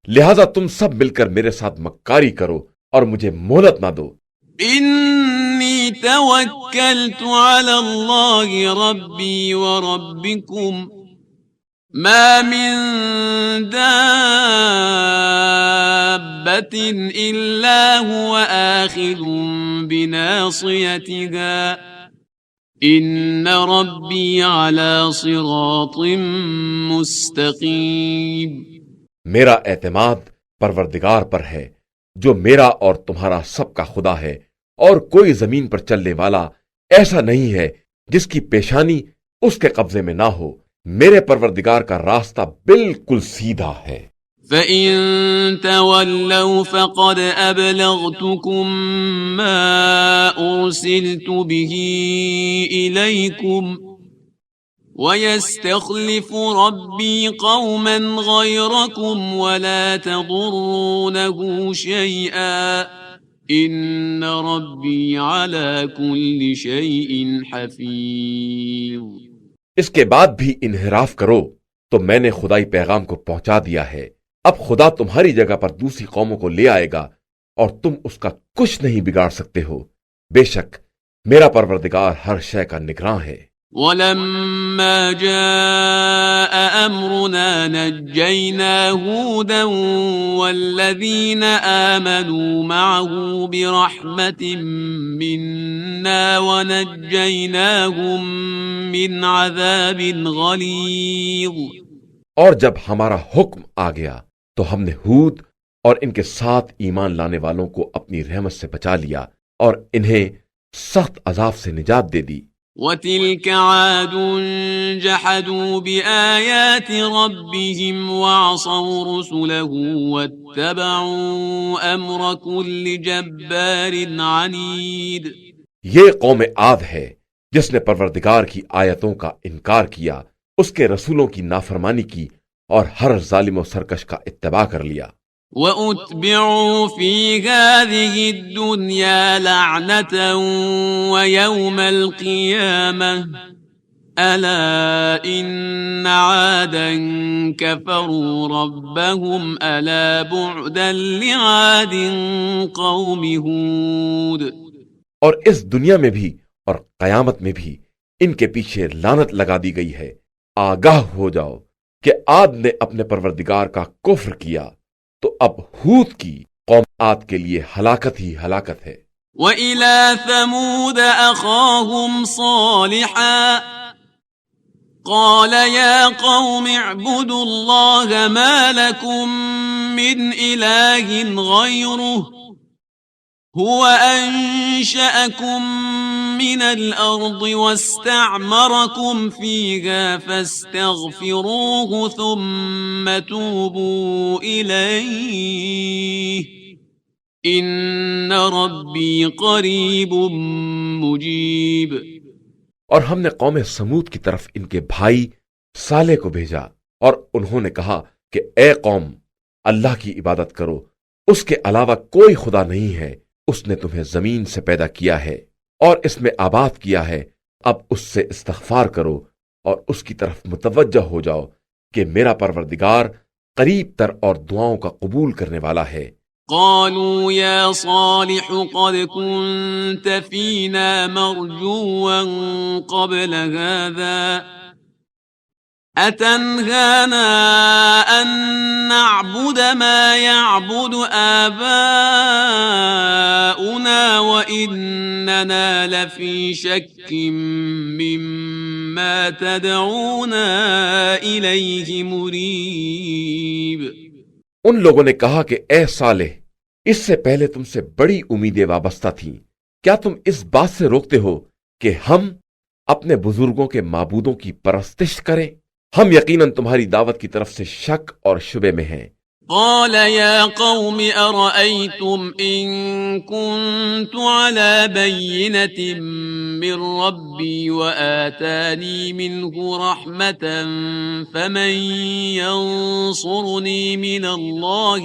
لہذا تم سب مل کر میرے ساتھ مکاری کرو اور مجھے مہلت نہ دو۔ إني توكلت على الله ربي وربكم ما من دابة إلا هو آخذ بناصيتها إن ربي على صراط مستقيم. میرا اعتماد پروردگار پر ہے جو میرا اور تمہارا سب کا خدا ہے، اور کوئی زمین پر چلنے والا ایسا نہیں ہے جس کی پیشانی اس کے قبضے میں نہ ہو۔ میرے پروردگار کا راستہ بالکل سیدھا ہے۔ فَإِن تَوَلَّوْا فَقَدْ أَبْلَغْتُكُم مَّا أُرْسِلْتُ بِهِ إِلَيْكُمْ وَيَسْتَخْلِفُ رَبِّي قَوْمًا غَيْرَكُمْ وَلَا تَضُرُّونَهُ شَيْئًا إِنَّ رَبِّي عَلَى كُلِّ شَيْءٍ حَفِيظٌ. اس کے بعد بھی انحراف کرو تو میں نے خدائی پیغام کو پہنچا دیا ہے۔ اب خدا تمہاری جگہ پر دوسری قوموں کو لے آئے گا اور تم اس کا کچھ نہیں بگاڑ سکتے ہو۔ بے شک میرا پروردگار ہر شے کا نگراں ہے۔ وَلَمَّا جَاءَ أَمْرُنَا نَجَّيْنَا هُودًا وَالَّذِينَ آمَنُوا مَعَهُ بِرَحْمَةٍ مِّنَّا وَنَجَّيْنَاهُم مِّنْ عَذَابٍ غَلِيظٍ. اور جب ہمارا حکم آ گیا تو ہم نے ہود اور ان کے ساتھ ایمان لانے والوں کو اپنی رحمت سے بچا لیا اور انہیں سخت عذاب سے نجات دے دی۔ وَتِلْكَ عَادٌ جَحَدُوا بِآيَاتِ رَبِّهِمْ وَعَصَوْا رُسُلَهُ وَاتَّبَعُوا أَمْرَ كُلِّ جَبَّارٍ عَنِيدٍ. یہ قوم عاد ہے جس نے پروردگار کی آیتوں کا انکار کیا، اس کے رسولوں کی نافرمانی کی اور ہر ظالم و سرکش کا اتباع کر لیا۔ وَأُتْبِعُوا فِي هَذِهِ الدُّنْيَا لَعْنَةً وَيَوْمَ الْقِيَامَةِ أَلَا إِنَّ عَادًا كَفَرُوا رَبَّهُمْ أَلَا بُعْدًا لِعَادٍ قَوْمِ هُودٍ. اور اس دنیا میں بھی اور قیامت میں بھی ان کے پیچھے لعنت لگا دی گئی ہے۔ آگاہ ہو جاؤ کہ عاد نے اپنے پروردگار کا کفر کیا، تو اب ہود کی قوم عاد کے لیے ہلاکت ہی ہلاکت ہے۔ وَإِلَى ثَمُودَ أَخَاهُمْ صَالِحًا قَالَ يَا قَوْمِ اعْبُدُوا اللَّهَ مَا لَكُمْ مِنْ إِلَٰهٍ غَيْرُهُ هُوَ أَنشَأَكُم مِّنَ الْأَرْضِ وَاسْتَعْمَرَكُمْ فِيهَا فَاسْتَغْفِرُوهُ ثُمَّ تُوبُوا إِلَيْهِ إِنَّ رَبِّي قَرِيبٌ مُّجِيبٌ. اور ہم نے قوم سمود کی طرف ان کے بھائی صالح کو بھیجا اور انہوں نے کہا کہ اے قوم، اللہ کی عبادت کرو، اس کے علاوہ کوئی خدا نہیں ہے۔ اس نے تمہیں زمین سے پیدا کیا ہے اور اس میں آباد کیا ہے، اب اس سے استغفار کرو اور اس کی طرف متوجہ ہو جاؤ کہ میرا پروردگار قریب تر اور دعاؤں کا قبول کرنے والا ہے۔ قالوا يا صالح قد كنت فينا مرجوا قبل هذا أتنهانا أن نعبد ما يعبد آباؤنا وإننا لفي شك مما تدعونا إليه مريب. ان لوگوں نے کہا کہ اے صالح، اس سے پہلے تم سے بڑی امیدیں وابستہ تھیں، کیا تم اس بات سے روکتے ہو کہ ہم اپنے بزرگوں کے معبودوں کی پرستش کریں؟ ہم یقیناً تمہاری دعوت کی طرف سے شک اور شبے میں ہیں۔ قال يا قوم أرأيتم إن كنت على بينة من ربي وآتاني منه رحمة فمن ينصرني من الله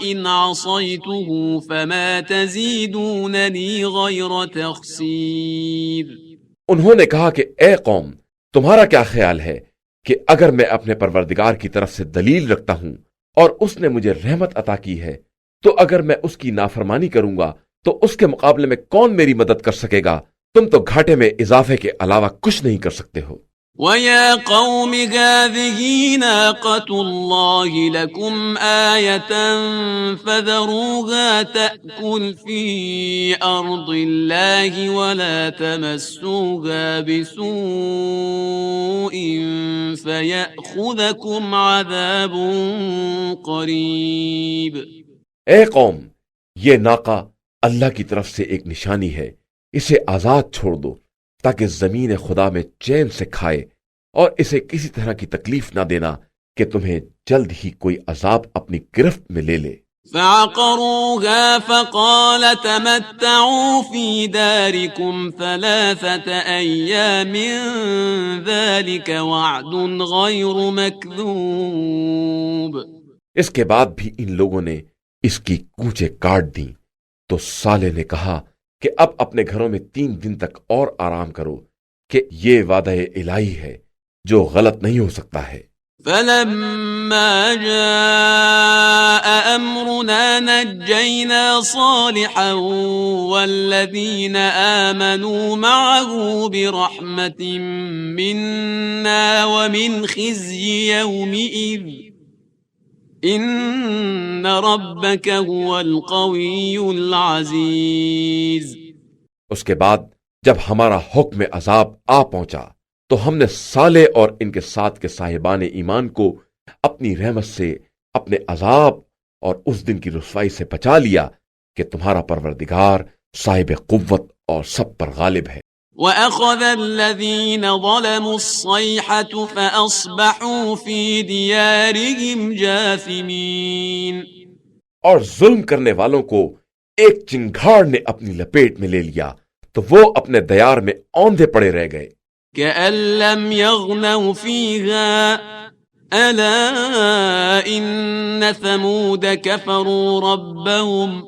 إن عصيته فما تزيدونني غير تخسير۔ انہوں نے کہا کہ اے قوم، تمہارا کیا خیال ہے کہ اگر میں اپنے پروردگار کی طرف سے دلیل رکھتا ہوں اور اس نے مجھے رحمت عطا کی ہے، تو اگر میں اس کی نافرمانی کروں گا تو اس کے مقابلے میں کون میری مدد کر سکے گا؟ تم تو گھاٹے میں اضافے کے علاوہ کچھ نہیں کر سکتے ہو۔ وَيَا قَوْمِ هَٰذِهِ نَاقَةُ اللَّهِ لَكُمْ آيَةً فَذَرُوهَا تَأْكُلْ فِي أَرْضِ اللَّهِ وَلَا تَمَسُّوهَا بِسُوءٍ فَيَأْخُذَكُمْ عَذَابٌ قَرِيبٌ۔ اے قوم، یہ ناقہ اللہ کی طرف سے ایک نشانی ہے، اسے آزاد چھوڑ دو تاکہ زمین خدا میں چین سے کھائے، اور اسے کسی طرح کی تکلیف نہ دینا کہ تمہیں جلد ہی کوئی عذاب اپنی گرفت میں لے لے۔ فعقروها فقال تمتعوا في داركم 3 أيام ذلك وعد غير مكذوب۔ اس کے بعد بھی ان لوگوں نے اس کی کونچیں کاٹ دیں، تو صالح نے کہا کہ اب اپنے گھروں میں 3 دن تک اور آرام کرو، کہ یہ وعدہ الہی ہے جو غلط نہیں ہو سکتا ہے۔ فلما جاء أمرنا نجينا صالحا والذين آمنوا معه برحمة منا ومن خزي يومئذ إن ربك هو القوي العزيز۔ اس کے بعد جب ہمارا حکم عذاب آ پہنچا تو ہم نے صالح اور ان کے ساتھ کے صاحبان ایمان کو اپنی رحمت سے اپنے عذاب اور اس دن کی رسوائی سے بچا لیا کہ تمہارا پروردگار صاحب قوت اور سب پر غالب ہے۔ وَأَخَذَ الَّذِينَ ظَلَمُوا الصَّيْحَةُ فَأَصْبَحُوا فِي دِيَارِهِمْ جَاثِمِينَ۔ اور ظلم کرنے والوں کو ایک چنگھاڑ نے اپنی لپیٹ میں لے لیا تو وہ اپنے دیار میں اوندھے پڑے رہ گئے۔ كَأَن لَّمْ يَغْنَوْا فِيهَا أَلَا إِنَّ ثَمُودَ كَفَرُوا رَبَّهُمْ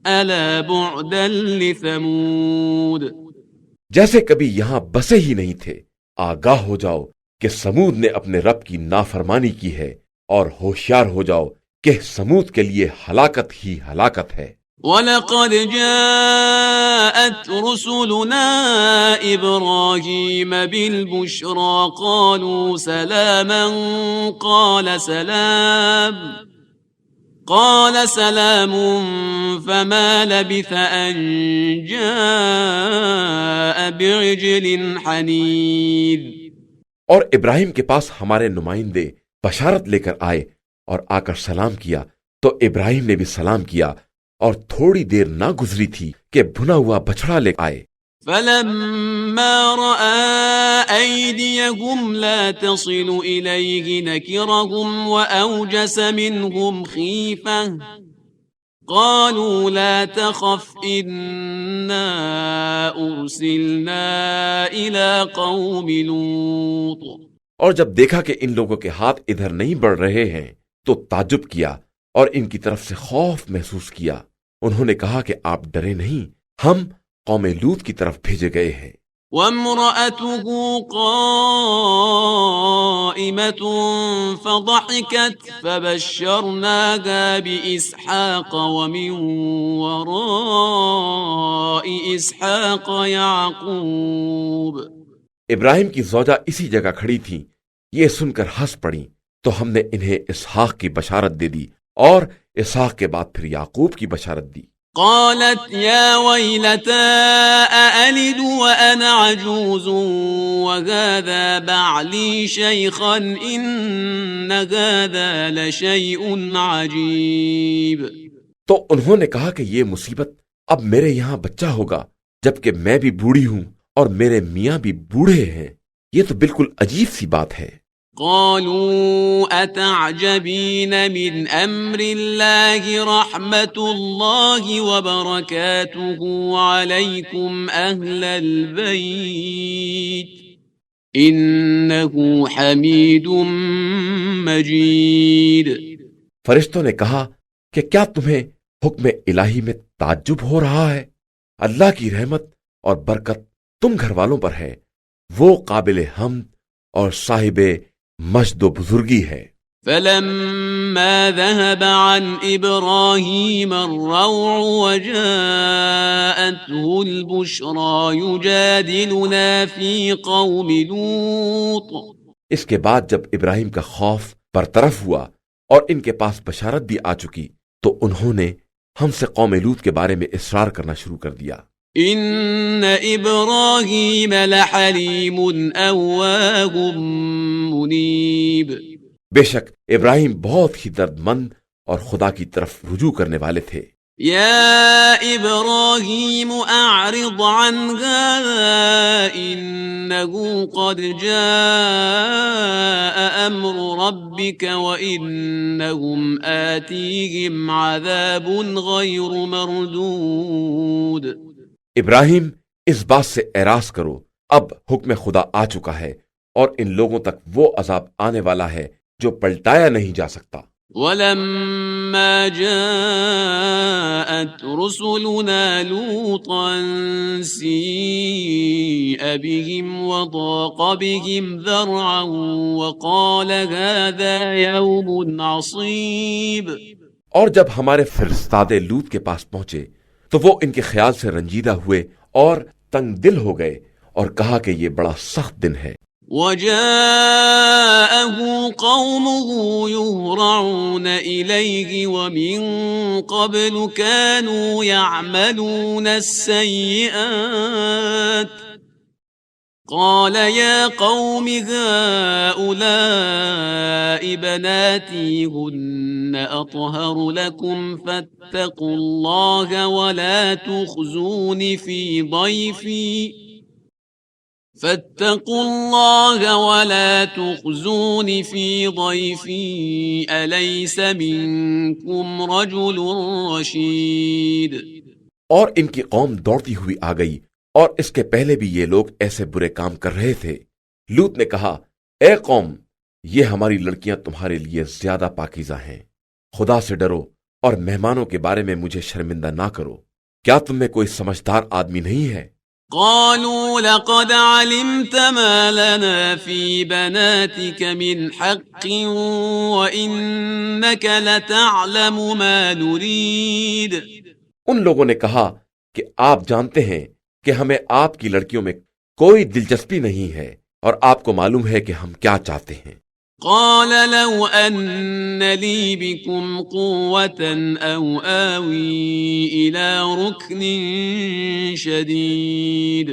أَلَا بُعْدًا لِثَمُودَ۔ جیسے کبھی یہاں بسے ہی نہیں تھے، آگاہ ہو جاؤ کہ سمود نے اپنے رب کی نافرمانی کی ہے، اور ہوشیار ہو جاؤ کہ سمود کے لیے ہلاکت ہی ہلاکت ہے۔ وَلَقَدْ جَاءَتْ رُسُلُنَا إِبْرَاهِيمَ بِالْبُشْرَى قَالُوا سَلَامًا قَالَ سَلَامٌ فَمَا لَبِثَ أَن جَاءَ بِعِجْلٍ حَنِيذٍ۔ اور ابراہیم کے پاس ہمارے نمائندے بشارت لے کر آئے اور آ کر سلام کیا، تو ابراہیم نے بھی سلام کیا، اور تھوڑی دیر نہ گزری تھی کہ بھنا ہوا بچڑا لے آئے۔ فَلَمَّا رَأَى أَيْدِيَهُمْ لَا تَصِلُ إِلَيْهِ نَكِرَهُمْ وَأَوْجَسَ مِنْهُمْ خِيفَةً قَالُوا لَا تَخَفْ إِنَّا أُرْسِلْنَا إِلَى قَوْمِ لُوطٍ۔ اور جب دیکھا کہ ان لوگوں کے ہاتھ ادھر نہیں بڑھ رہے ہیں تو تعجب کیا اور ان کی طرف سے خوف محسوس کیا۔ انہوں نے کہا کہ آپ ڈرے نہیں، ہم قوم لوط کی طرف بھیجے گئے ہیں۔ وَامْرَأَتُهُ قَائِمَةٌ فَضَحِكَتْ فَبَشَّرْنَاهَا بِإِسْحَاقَ وَمِن وَرَاءِ إِسْحَاقَ يَعْقُوبَ۔ ابراہیم کی زوجہ اسی جگہ کھڑی تھی، یہ سن کر ہنس پڑی تو ہم نے انہیں اسحاق کی بشارت دے دی، اور اسحاق کے بعد پھر یعقوب کی بشارت دی۔ قالت يا ويلتى أألد وأنا عجوز وهذا بعلي شيخا إن هذا لشيء عجيب۔ تو انہوں نے کہا کہ یہ مصیبت اب میرے یہاں بچہ ہوگا، جبکہ میں بھی بوڑھی ہوں اور میرے میاں بھی بوڑھے ہیں۔ یہ تو بالکل عجیب سی بات ہے۔ قالوا أتعجبين من أمر الله رحمة الله وبركاته عليكم أهل البيت إنه حميد مجيد۔ فرشتوں نے کہا کہ کیا تمہیں حکم الہی میں تعجب ہو رہا ہے؟ اللہ کی رحمت اور برکت تم گھر والوں پر ہے، وہ قابل حمد اور صاحب مجد و بزرگی ہے۔ فلما ذهب عن إبراهيم الروع وجاءته البشرى يجادلنا في قوم لوط۔ اس کے بعد جب ابراہیم کا خوف برطرف ہوا اور ان کے پاس بشارت بھی آ چکی تو انہوں نے ہم سے قوم لوط کے بارے میں اصرار کرنا شروع کر دیا۔ ان ابراہیم لحلیم اواه منیب۔ بے شک ابراہیم بہت ہی درد مند اور خدا کی طرف رجوع کرنے والے تھے۔ یا ابراہیم اعرض عن هذا انه قد جاء امر ربك وانهم آتيهم عذاب غیر مردود۔ ابراہیم اس بات سے اعراض کرو، اب حکم خدا آ چکا ہے اور ان لوگوں تک وہ عذاب آنے والا ہے جو پلٹایا نہیں جا سکتا۔ وَلَمَّا جَاءَتْ رُسُلُنَا لُوطًا سِيءَ بِهِمْ وَضَاقَ بِهِمْ ذَرْعًا وَقَالَ هَذَا يَوْمٌ عَصِيبٌ۔ اور جب ہمارے فرستادے لوط کے پاس پہنچے تو وہ ان کے خیال سے رنجیدہ ہوئے اور تنگ دل ہو گئے اور کہا کہ یہ بڑا سخت دن ہے۔ وَجَاءَهُ قَوْمُهُ يُهْرَعُونَ إِلَيْهِ وَمِن قَبْلُ كَانُوا يَعْمَلُونَ السَّيِّئَاتِ قَالَ يَا قَوْمِ هَؤُلَاءِ بَنَاتِي هُنَّ أَطْهَرُ لَكُمْ فَاتَّقُوا اللَّهَ وَلَا تُخْزُونِ فِي ضَيْفِي أَلَيْسَ مِنكُمْ رَجُلٌ رَشِيدٌ۔ اور ان کی قوم دوڑتی ہوئی آ گئی اور اس کے پہلے بھی یہ لوگ ایسے برے کام کر رہے تھے۔ لوط نے کہا، اے قوم، یہ ہماری لڑکیاں تمہارے لیے زیادہ پاکیزہ ہیں، خدا سے ڈرو اور مہمانوں کے بارے میں مجھے شرمندہ نہ کرو، کیا تم میں کوئی سمجھدار آدمی نہیں ہے؟ قالوا لقد علمت ما لنا في بناتك من حق وإنك لتعلم ما نريد۔ ان لوگوں نے کہا کہ آپ جانتے ہیں کہ ہمیں آپ کی لڑکیوں میں کوئی دلچسپی نہیں ہے اور آپ کو معلوم ہے کہ ہم کیا چاہتے ہیں۔ قال لو أن لي بكم قوة أو آوي إلى ركن شديد۔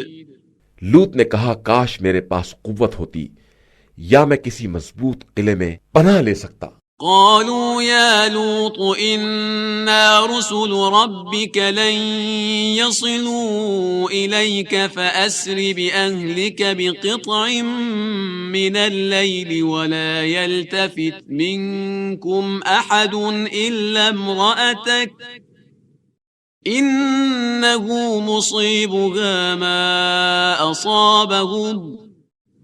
لوط نے کہا، کاش میرے پاس قوت ہوتی یا میں کسی مضبوط قلعے میں پناہ لے سکتا۔ قالوا يا لوط إنا رسل ربك لن يصلوا إليك فأسر بأهلك بقطع من الليل ولا يلتفت منكم أحد إلا امرأتك إنه مصيبها ما أصابهم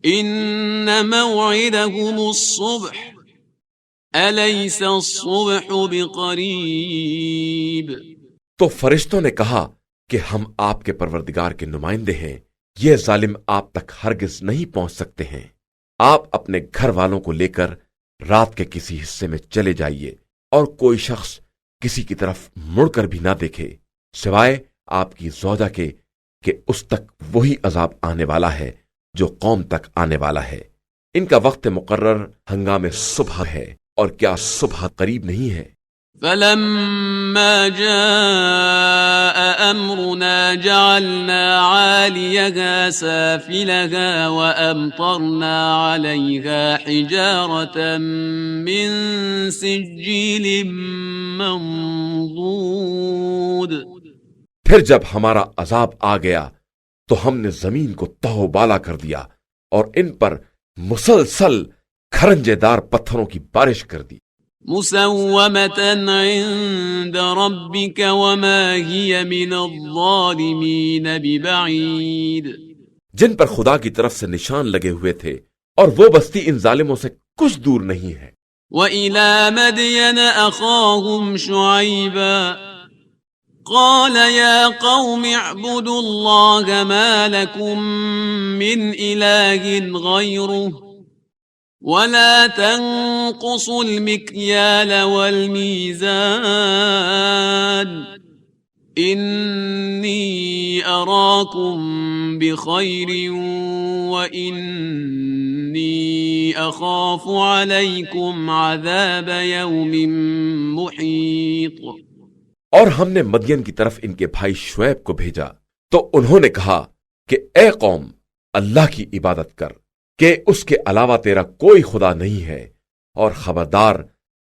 إن موعدهم الصبح أَلَيْسَ الصُّبْحُ بِقَرِيبٍ۔ تو فرشتوں نے کہا کہ ہم آپ کے پروردگار کے نمائندے ہیں، یہ ظالم آپ تک ہرگز نہیں پہنچ سکتے ہیں۔ آپ اپنے گھر والوں کو لے کر رات کے کسی حصے میں چلے جائیے اور کوئی شخص کسی کی طرف مڑ کر بھی نہ دیکھے سوائے آپ کی زوجہ کے کہ اس تک وہی عذاب آنے والا ہے جو قوم تک آنے والا ہے۔ ان کا وقت مقرر ہنگام صبح ہے اور کیا صبح قریب نہیں ہے؟ فلما جاء أمرنا جعلنا عاليها سافلها وأمطرنا عليها حجارة من سجيل منضود۔ پھر جب ہمارا عذاب آ گیا تو ہم نے زمین کو تہو بالا کر دیا اور ان پر مسلسل کھرنجے دار پتھروں کی بارش کر دی. مسومة عند ربك وما هي من الظالمين ببعيد. جن پر خدا کی طرف سے نشان لگے ہوئے تھے اور وہ بستی ان ظالموں سے کچھ دور نہیں ہے. وَإِلَى مَدْيَنَ أَخَاهُمْ شُعَيْبًا قَالَ يَا قَوْمِ اعْبُدُوا اللَّهَ مَا لَكُمْ مِنْ إِلَٰهٍ غَيْرُهُ وَلَا تَنقُصُوا الْمِكْيَالَ وَالْمِيزَانَ إِنِّي أَرَاكُمْ بِخَيْرٍ وَإِنِّي أَخَافُ عَلَيْكُمْ عَذَابَ يَوْمٍ مُحِيطٍ. اور ہم نے مدین کی طرف ان کے بھائی شعیب کو بھیجا تو انہوں نے کہا کہ اے قوم اللہ کی عبادت کر کہ اس کے علاوہ تیرا کوئی خدا نہیں ہے، اور خبردار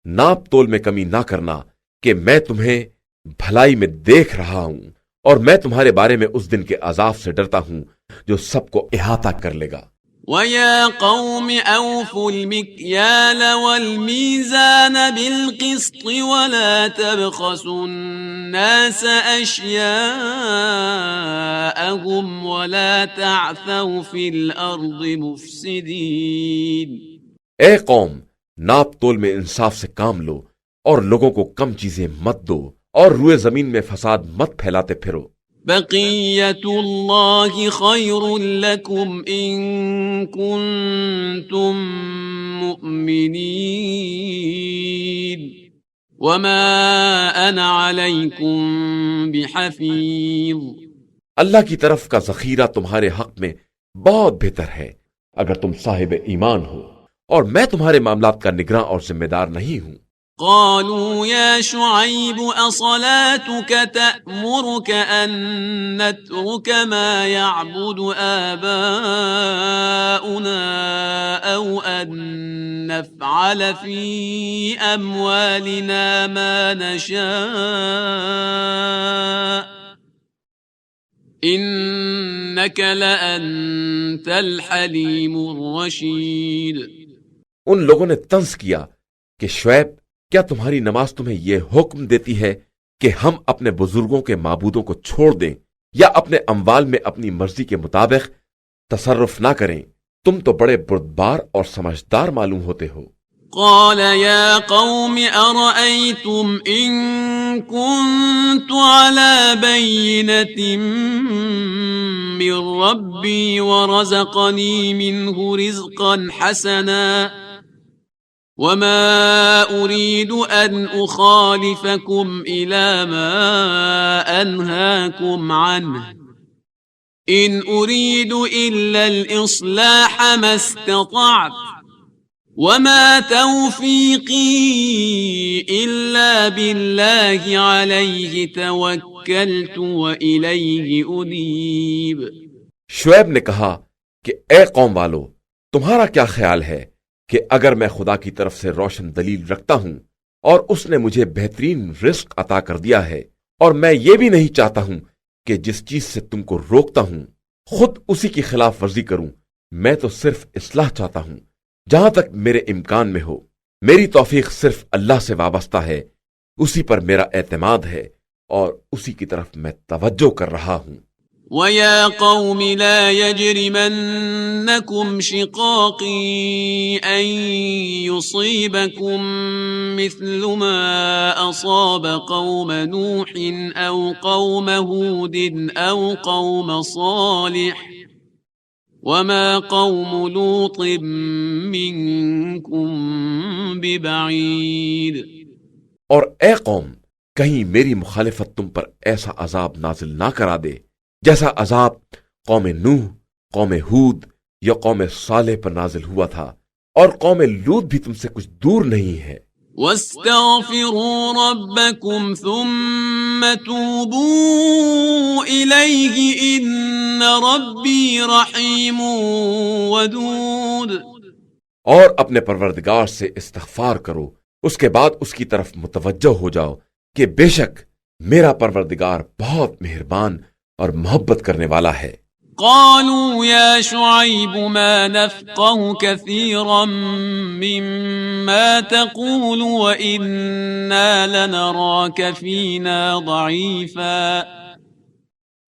ناپ تول میں کمی نہ کرنا کہ میں تمہیں بھلائی میں دیکھ رہا ہوں، اور میں تمہارے بارے میں اس دن کے عذاب سے ڈرتا ہوں جو سب کو احاطہ کر لے گا. وَيَا قَوْمِ أَوْفُوا الْمِكْيَالَ وَالْمِيزَانَ بِالْقِسْطِ وَلَا تَبْخَسُوا النَّاسَ أَشْيَاءَهُمْ وَلَا تَعْثَوْا فِي الْأَرْضِ مُفْسِدِينَ. اے قوم، ناپ تول میں انصاف سے کام لو اور لوگوں کو کم چیزیں مت دو اور روئے زمین میں فساد مت پھیلاتے پھرو. بقیت اللہ خیر لکم ان کنتم مؤمنین وما انا علیکم بحفیظ. اللہ کی طرف کا ذخیرہ تمہارے حق میں بہت بہتر ہے اگر تم صاحب ایمان ہو، اور میں تمہارے معاملات کا نگراں اور ذمہ دار نہیں ہوں. قالوا يا شعيب أصلاتك تأمرك أن نترك ما يعبد آباؤنا أو أن نفعل في أموالنا ما نشاء إنك لأنت الحليم الرشيد. ان لوگوں نے طنز کیا کہ شعیب، کیا تمہاری نماز تمہیں یہ حکم دیتی ہے کہ ہم اپنے بزرگوں کے معبودوں کو چھوڑ دیں یا اپنے اموال میں اپنی مرضی کے مطابق تصرف نہ کریں؟ تم تو بڑے بردبار اور سمجھدار معلوم ہوتے ہو. قال يا قوم أرأيتم إن كنت على بينة من ربي ورزقني منه رزقا حسنا وما أريد أن أخالفكم إلى ما أنهاكم عنه إن أريد إلا الإصلاح ما استطعت وما توفيقي إلا بالله عليه توكلت وإليه أنيب. شعیب نے کہا کہ اے قوم والو، تمہارا کیا خیال ہے کہ اگر میں خدا کی طرف سے روشن دلیل رکھتا ہوں اور اس نے مجھے بہترین رزق عطا کر دیا ہے، اور میں یہ بھی نہیں چاہتا ہوں کہ جس چیز سے تم کو روکتا ہوں خود اسی کی خلاف ورزی کروں، میں تو صرف اصلاح چاہتا ہوں جہاں تک میرے امکان میں ہو. میری توفیق صرف اللہ سے وابستہ ہے، اسی پر میرا اعتماد ہے اور اسی کی طرف میں توجہ کر رہا ہوں. وَيَا قَوْمِ لَا يَجْرِمَنَّكُمْ شِقَاقِي أَن يُصِيبَكُم مِّثْلُ مَا أَصَابَ قَوْمَ نُوحٍ أَوْ قَوْمَ هُودٍ أَوْ قَوْمَ صَالِحٍ وَمَا قَوْمُ لُوطٍ مِّنكُم بِبَعِيدٍ. اور اے قوم، کہیں میری مخالفت تم پر ایسا عذاب نازل نہ کرا دے جیسا عذاب قوم نوح، قوم ہود یا قوم صالح پر نازل ہوا تھا، اور قوم لوط بھی تم سے کچھ دور نہیں ہے. وَاسْتَغْفِرُوا رَبَّكُمْ ثُمَّ تُوبُوا إِلَيْهِ إِنَّ رَبِّي رَحِيمٌ وَدُودٌ. اور اپنے پروردگار سے استغفار کرو، اس کے بعد اس کی طرف متوجہ ہو جاؤ کہ بے شک میرا پروردگار بہت مہربان اور محبت کرنے والا ہے. قالوا يا شعيب ما نفقه كثيرا مما تقول وإنا لنراك فينا ضعيفا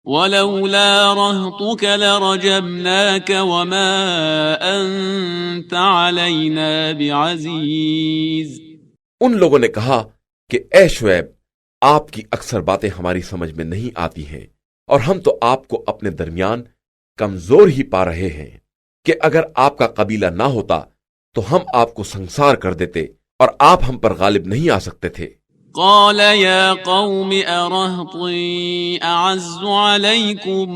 ولولا رهطك لرجمناك وما أنت علينا بعزيز. ان لوگوں نے کہا کہ اے شعیب، آپ کی اکثر باتیں ہماری سمجھ میں نہیں آتی ہیں، اور ہم تو آپ کو اپنے درمیان کمزور ہی پا رہے ہیں کہ اگر آپ کا قبیلہ نہ ہوتا تو ہم آپ کو سنسار کر دیتے اور آپ ہم پر غالب نہیں آ سکتے تھے. قال يا قوم أرهطي أعز عليكم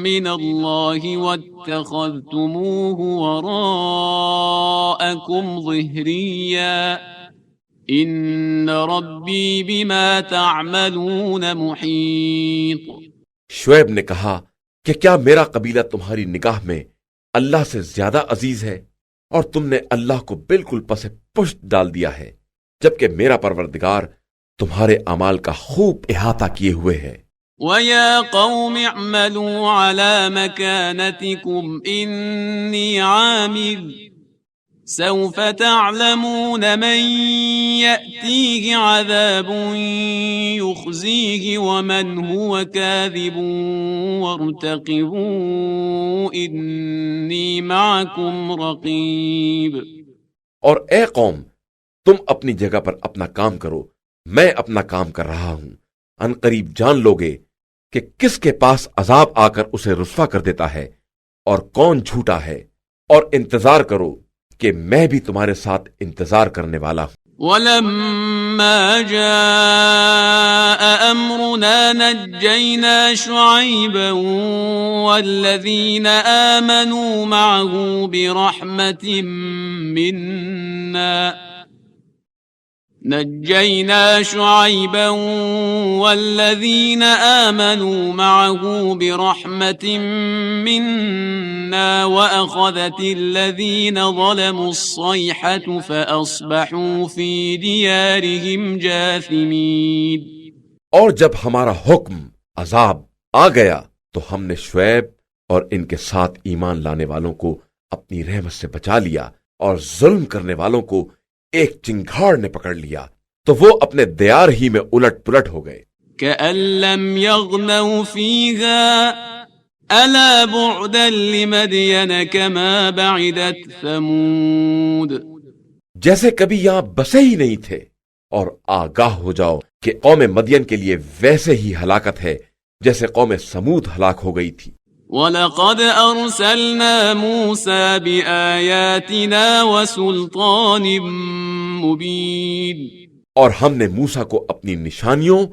من الله واتخذتموه وراءكم ظهريا إن ربي بما تعملون محيط. شعیب نے کہا کہ کیا میرا قبیلہ تمہاری نگاہ میں اللہ سے زیادہ عزیز ہے، اور تم نے اللہ کو بالکل پس پشت ڈال دیا ہے، جبکہ میرا پروردگار تمہارے اعمال کا خوب احاطہ کیے ہوئے ہے. وَيَا قَوْمِ اعْمَلُوا عَلَى مَكَانَتِكُمْ إِنِّي عَامِلٌ سَوْفَ تَعْلَمُونَ مَنْ يَأْتِيهِ عَذَابٌ يُخْزِيهِ وَمَنْ هُوَ كَاذِبٌ وَارْتَقِبُوا إِنِّي مَعَكُمْ رَقِيبٌ. اور اے قوم، تم اپنی جگہ پر اپنا کام کرو، میں اپنا کام کر رہا ہوں. ان قریب جان لوگے کہ کس کے پاس عذاب آ کر اسے رسوا کر دیتا ہے اور کون جھوٹا ہے، اور انتظار کرو کہ میں بھی تمہارے ساتھ انتظار کرنے والا ہوں. وَلَمَّا جَاءَ أَمْرُنَا نَجَّيْنَا شُعَيْبًا وَالَّذِينَ آمَنُوا مَعَهُ بِرَحْمَةٍ مِّنَّا نجينا شعيبا والذين آمنوا معه برحمة منا وأخذت الذين ظلموا الصيحة فأصبحوا في ديارهم جاثمين. اور جب ہمارا حکم عذاب آ گیا تو ہم نے شعیب اور ان کے ساتھ ایمان لانے والوں کو اپنی رحمت سے بچا لیا، اور ظلم کرنے والوں کو ایک چنگھاڑ نے پکڑ لیا تو وہ اپنے دیار ہی میں الٹ پلٹ ہو گئے. كأن لم يغنوا فيها ألا بعدا لمدين كما بعدت ثمود. جیسے کبھی یہاں بسے ہی نہیں تھے، اور آگاہ ہو جاؤ کہ قوم مدین کے لیے ویسے ہی ہلاکت ہے جیسے قوم سمود ہلاک ہو گئی تھی. وَلَقَدْ أَرْسَلْنَا مُوسَى بِآيَاتِنَا وَسُلْطَانٍ مُبِينٍ. اور ہم نے موسیٰ کو اپنی نشانیوں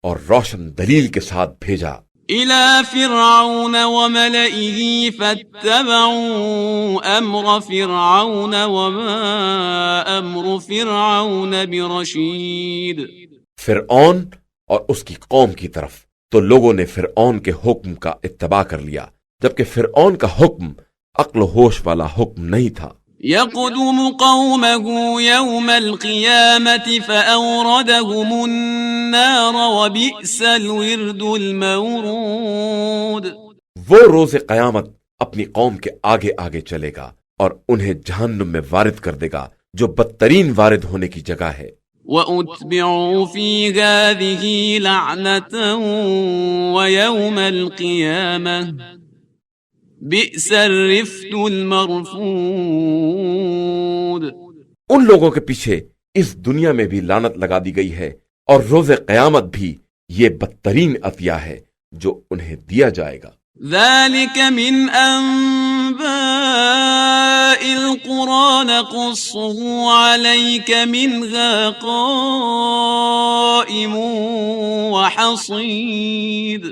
اور روشن دلیل کے ساتھ بھیجا إِلَى فِرْعَوْنَ وَمَلَئِهِ فَاتَّبَعُوا أَمْرَ فِرْعَوْنَ وَمَا أَمْرُ فِرْعَوْنَ بِرَشِيدٍ. فرعون اور اس کی قوم کی طرف تو لوگوں نے فرعون کے حکم کا اتباع کر لیا، جبکہ فرعون کا حکم عقل و ہوش والا حکم نہیں تھا. يقدم قومه يوم القيامة فأوردهم النار وبئس الورد المورود. وہ روز قیامت اپنی قوم کے آگے آگے چلے گا اور انہیں جہنم میں وارد کر دے گا، جو بدترین وارد ہونے کی جگہ ہے. وَأُتْبِعُوا فِي هَذِهِ لَعْنَةً وَيَوْمَ الْقِيَامَةِ بِئْسَ الرِّفْدُ الْمَرْفُودُ. ان لوگوں کے پیچھے اس دنیا میں بھی لعنت لگا دی گئی ہے، اور روز قیامت بھی یہ بدترین عطیہ ہے جو انہیں دیا جائے گا. ذَلِكَ مِنْ أَنْبَاءِ الْقُرَى نَقُصُّهُ عَلَيْكَ مِنْهَا قَائِمٌ وَحَصِيدٌ.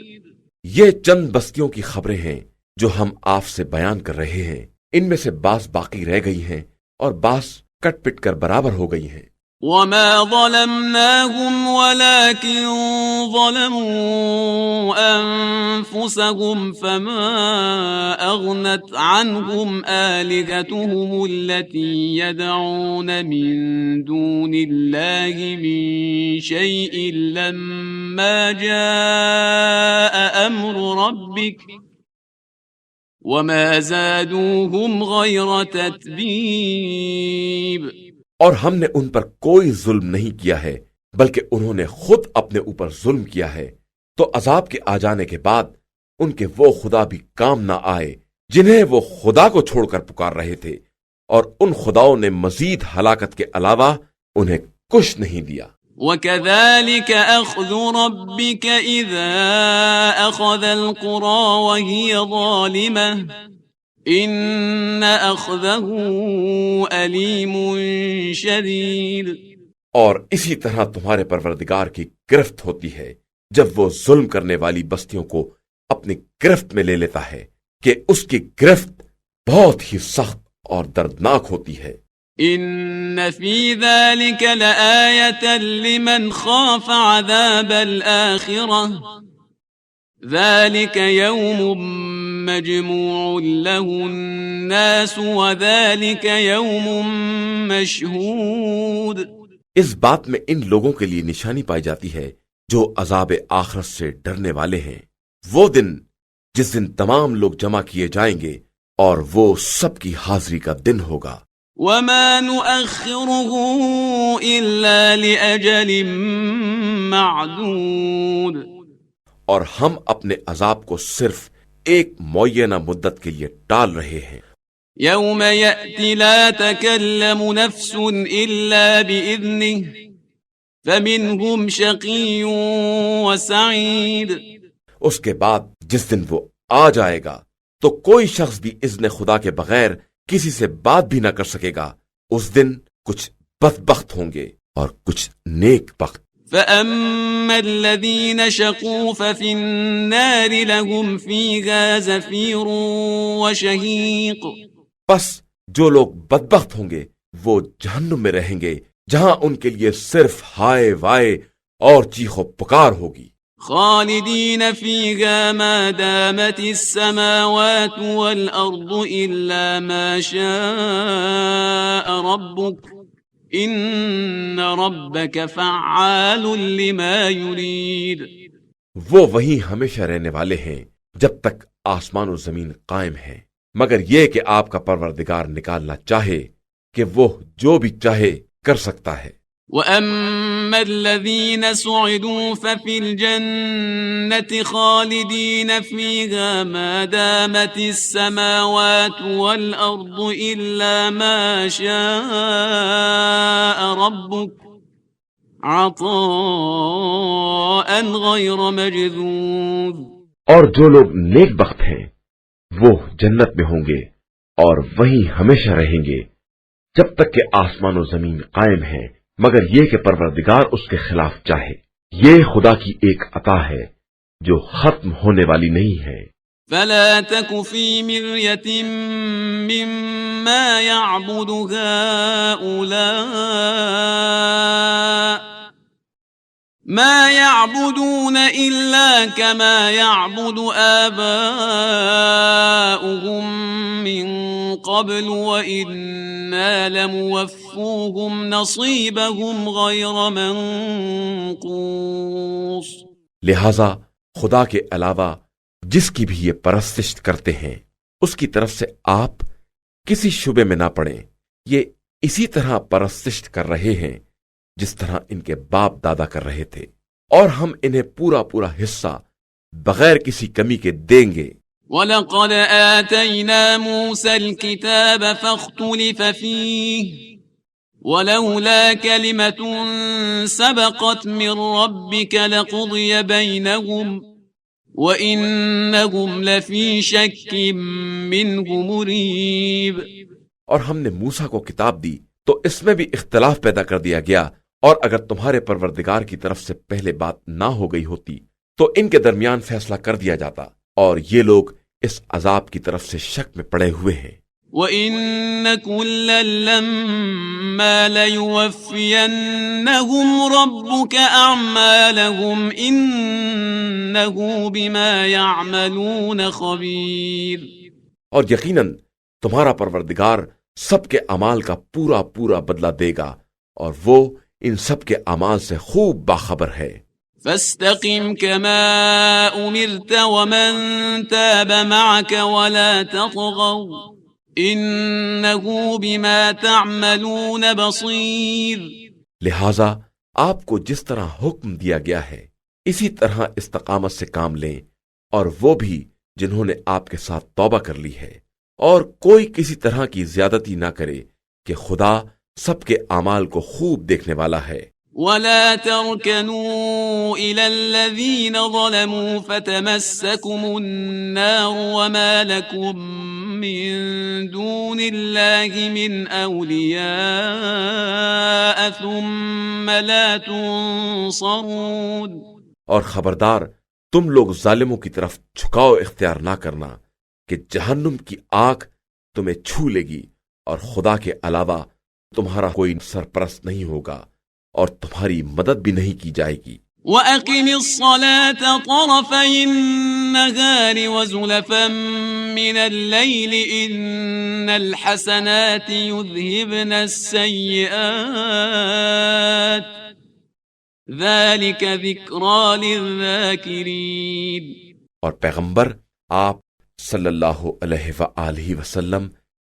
یہ چند بستیوں کی خبریں ہیں جو ہم آپ سے بیان کر رہے ہیں. ان میں سے بعض باقی رہ گئی ہیں اور بعض کٹ پٹ کر برابر ہو گئی ہیں. وَمَا ظَلَمْنَاهُمْ وَلَكِنْ ظَلَمُوا أَنفُسَهُمْ فَمَا أَغْنَتْ عَنْهُمْ آلِهَتُهُمُ الَّتِي يَدْعُونَ مِن دُونِ اللَّهِ مِن شَيْءٍ لَمَّا جَاءَ أَمْرُ رَبِّكَ وما زادوهم غير تتبيب. اور ہم نے ان پر کوئی ظلم نہیں کیا ہے بلکہ انہوں نے خود اپنے اوپر ظلم کیا ہے، تو عذاب کے آ جانے کے بعد ان کے وہ خدا بھی کام نہ آئے جنہیں وہ خدا کو چھوڑ کر پکار رہے تھے، اور ان خداؤں نے مزید ہلاکت کے علاوہ انہیں کچھ نہیں دیا۔ وَكَذَلِكَ أَخْذُ رَبِّكَ إِذَا أَخَذَ الْقُرَى وَهِيَ ظَالِمَةٌ إِنَّ أَخْذَهُ أَلِيمٌ شَدِيدٌ۔ اور اسی طرح تمہارے پروردگار کی گرفت ہوتی ہے جب وہ ظلم کرنے والی بستیوں کو اپنی گرفت میں لے لیتا ہے کہ اس کی گرفت بہت ہی سخت اور دردناک ہوتی ہے۔ إِنَّ فِي ذَلِكَ لَآيَةً لِمَنْ خَافَ عَذَابَ الْآخِرَةِ ذَلِكَ يَوْمٌ مَجْمُوعٌ لَهُ النَّاسُ وَذَلِكَ يَوْمٌ مَشْهُودٌ۔ اس بات میں ان لوگوں کے لیے نشانی پائی جاتی ہے جو عذاب آخرت سے ڈرنے والے ہیں، وہ دن جس دن تمام لوگ جمع کیے جائیں گے اور وہ سب کی حاضری کا دن ہوگا۔ وَمَا نُؤَخِّرُهُ إِلَّا لِأَجَلٍ مَّعْدُودٍ۔ اور ہم اپنے عذاب کو صرف ایک معینہ مدت کے لیے ٹال رہے ہیں۔ يَوْمَ يَأْتِ لَا تَكَلَّمُ نَفْسٌ إِلَّا بِإِذْنِهِ فَمِنْهُمْ شَقِيٌّ وَسَعِيدٌ۔ اس کے بعد جس دن وہ آ جائے گا تو کوئی شخص بھی اذن خدا کے بغیر کسی سے بات بھی نہ کر سکے گا۔ اس دن کچھ بدبخت ہوں گے اور کچھ نیک بخت۔ فَأَمَّا الَّذِينَ شَقُوا فَفِي النَّارِ لَهُمْ فِيهَا زَفِيرٌ وَشَهِيقٌ۔ پس جو لوگ بدبخت ہوں گے وہ جہنم میں رہیں گے جہاں ان کے لیے صرف ہائے وائے اور چیخ و پکار ہوگی۔ خالدین فیہا ما دامت السماوات والارض الا ما شاء ربک ان ربک فعال لما یرید۔ وہ وہیں ہمیشہ رہنے والے ہیں جب تک آسمان و زمین قائم ہے، مگر یہ کہ آپ کا پروردگار نکالنا چاہے کہ وہ جو بھی چاہے کر سکتا ہے۔ وَأَمَّا الَّذِينَ سُعِدُوا فَفِي الْجَنَّةِ خَالِدِينَ فِيهَا مَا دَامَتِ السَّمَاوَاتُ وَالْأَرْضُ إِلَّا مَا شَاءَ رَبُّكَ عَطَاءً غَيْرَ مَجْذُوذٍ۔ اور جو لوگ نیک بخت ہیں وہ جنت میں ہوں گے اور وہیں ہمیشہ رہیں گے جب تک کہ آسمان و زمین قائم ہیں، مگر یہ کہ پروردگار اس کے خلاف چاہے۔ یہ خدا کی ایک عطا ہے جو ختم ہونے والی نہیں ہے۔ فَلَا تَكُ فِي مِرْيَةٍ مِّمَّا يَعْبُدُ هَؤُلَاءِ مَا يَعْبُدُونَ إِلَّا كَمَا يَعْبُدُ آبَاؤُهُم مِّن قَبْلُ وَإِنَّا لَمُوَفُّوهُمْ نَصِيبَهُمْ غَيْرَ مَنقُوصٍ۔ لہذا خدا کے علاوہ جس کی بھی یہ پرستش کرتے ہیں اس کی طرف سے آپ کسی شبے میں نہ پڑیں، یہ اسی طرح پرستش کر رہے ہیں جس طرح ان کے باپ دادا کر رہے تھے، اور ہم انہیں پورا پورا حصہ بغیر کسی کمی کے دیں گے۔ وَلَقَدْ آتَيْنَا مُوسَى الْكِتَابَ فَاخْتُلِفَ فِيهِ وَلَوْلَا كَلِمَةٌ سَبَقَتْ مِنْ رَبِّكَ لَقُضِيَ بَيْنَهُمْ وَإِنَّهُمْ لَفِي شَكٍّ مِّنْهُ مُرِيبٍ۔ اور ہم نے موسیٰ کو کتاب دی تو اس میں بھی اختلاف پیدا کر دیا گیا، اور اگر تمہارے پروردگار کی طرف سے پہلے بات نہ ہو گئی ہوتی تو ان کے درمیان فیصلہ کر دیا جاتا، اور یہ لوگ اس عذاب کی طرف سے شک میں پڑے ہوئے ہیں۔ وَإِنَّ كُلًّا لَمَّا لَيُوَفِّيَنَّهُمْ رَبُّكَ أَعْمَالَهُمْ إِنَّهُ بِمَا يَعْمَلُونَ خَبِيرٌ۔ اور یقیناً تمہارا پروردگار سب کے اعمال کا پورا پورا بدلہ دے گا، اور وہ ان سب کے اعمال سے خوب باخبر ہے۔ فاستقم كما أمرت ومن تاب معك ولا تطغوا إنه بما تعملون بصير. لہذا آپ کو جس طرح حکم دیا گیا ہے اسی طرح استقامت سے کام لیں، اور وہ بھی جنہوں نے آپ کے ساتھ توبہ کر لی ہے، اور کوئی کسی طرح کی زیادتی نہ کرے کہ خدا سب کے اعمال کو خوب دیکھنے والا ہے. ولا تركنوا إلى الذين ظلموا فتمسكم النار وما لكم من دون الله من أولياء ثم لا تنصرون. اور خبردار تم لوگ ظالموں کی طرف جھکاؤ اختیار نہ کرنا کہ جہنم کی آگ تمہیں چھو لے گی، اور خدا کے علاوہ تمہارا کوئی سرپرست نہیں ہوگا اور تمہاری مدد بھی نہیں کی جائے گی. وَأَقِمِ الصَّلَاةَ طَرَفَيِ النَّهَارِ وَزُلَفًا مِّنَ اللَّيْلِ إِنَّ الْحَسَنَاتِ يُذْهِبْنَ السَّيِّئَاتِ ذَلِكَ ذِكْرَى لِلذَّاكِرِينَ. اور پیغمبر آپ صلی اللہ علیہ وآلہ وسلم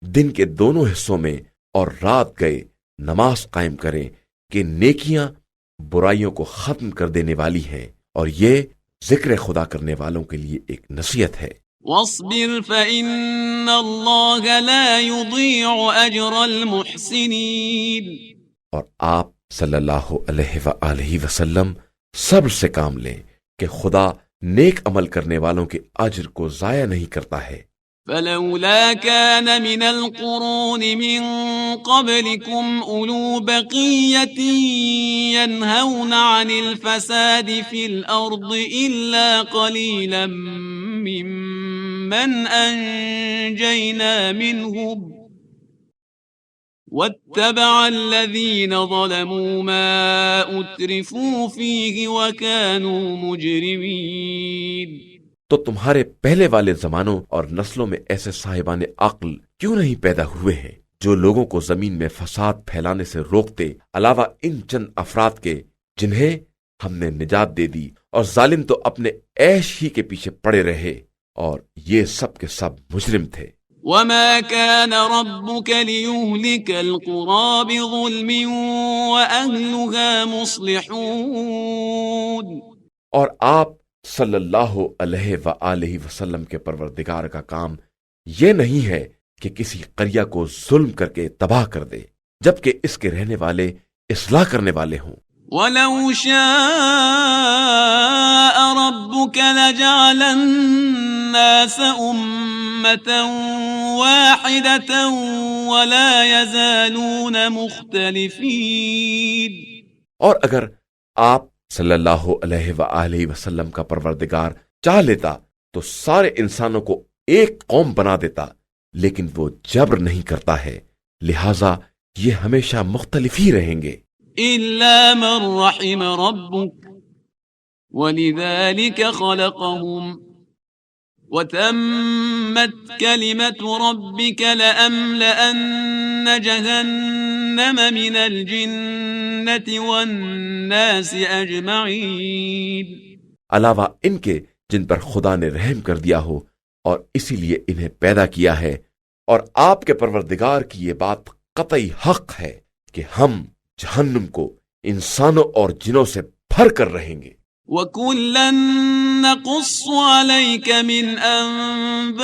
دن کے دونوں حصوں میں اور رات گئے نماز قائم کریں کہ نیکیاں برائیوں کو ختم کر دینے والی ہیں، اور یہ ذکر خدا کرنے والوں کے لیے ایک نصیحت ہے. وَاصْبِرْ فَإِنَّ اللَّهَ لَا يُضِيعُ أَجْرَ الْمُحْسِنِينَ. اور آپ صلی اللہ علیہ وآلہ وسلم صبر سے کام لیں کہ خدا نیک عمل کرنے والوں کے اجر کو ضائع نہیں کرتا ہے. فلولا كان من القرون من قبلكم أولو بقية ينهون عن الفساد في الأرض إلا قليلا ممن أنجينا منهم واتبع الذين ظلموا ما أترفوا فيه وكانوا مجرمين. تو تمہارے پہلے والے زمانوں اور نسلوں میں ایسے صاحبان عقل کیوں نہیں پیدا ہوئے ہیں جو لوگوں کو زمین میں فساد پھیلانے سے روکتے، علاوہ ان چند افراد کے جنہیں ہم نے نجات دے دی، اور ظالم تو اپنے عیش ہی کے پیچھے پڑے رہے، اور یہ سب کے سب مجرم تھے. وَمَا كَانَ رَبُّكَ لِيُهْلِكَ الْقُرَىٰ بِظُلْمٍ وَأَهْلُهَا مُصْلِحُونَ. اور آپ صلی اللہ علیہ وآلہ وسلم کے پروردگار کا کام یہ نہیں ہے کہ کسی قریہ کو ظلم کر کے تباہ کر دے جبکہ اس کے رہنے والے اصلاح کرنے والے ہوں. وَلَوْ شَاءَ رَبُّكَ لَجَعَلَ النَّاسَ أُمَّةً وَاحِدَةً وَلَا يَزَالُونَ مُخْتَلِفِينَ. اور اگر آپ صلی اللہ علیہ وآلہ وسلم کا پروردگار چاہ لیتا تو سارے انسانوں کو ایک قوم بنا دیتا، لیکن وہ جبر نہیں کرتا ہے، لہذا یہ ہمیشہ مختلف ہی رہیں گے. إِلَّا مَن رَّحِمَ رَبُّكَ وَلِذَلِكَ خَلَقَهُمْ وَتَمَّتْ كَلِمَةُ رَبِّكَ لَأَمْلَأَنَّ جَهَنَّمَ مِنَ الْجِنَّةِ وَالنَّاسِ أَجْمَعِينَ. علاوہ ان کے جن پر خدا نے رحم کر دیا ہو اور اسی لیے انہیں پیدا کیا ہے، اور آپ کے پروردگار کی یہ بات قطعی حق ہے کہ ہم جہنم کو انسانوں اور جنوں سے بھر کر رہیں گے. وَكُلًّا نَّقُصُّ عَلَيْكَ مِنْ أَنبَاءِ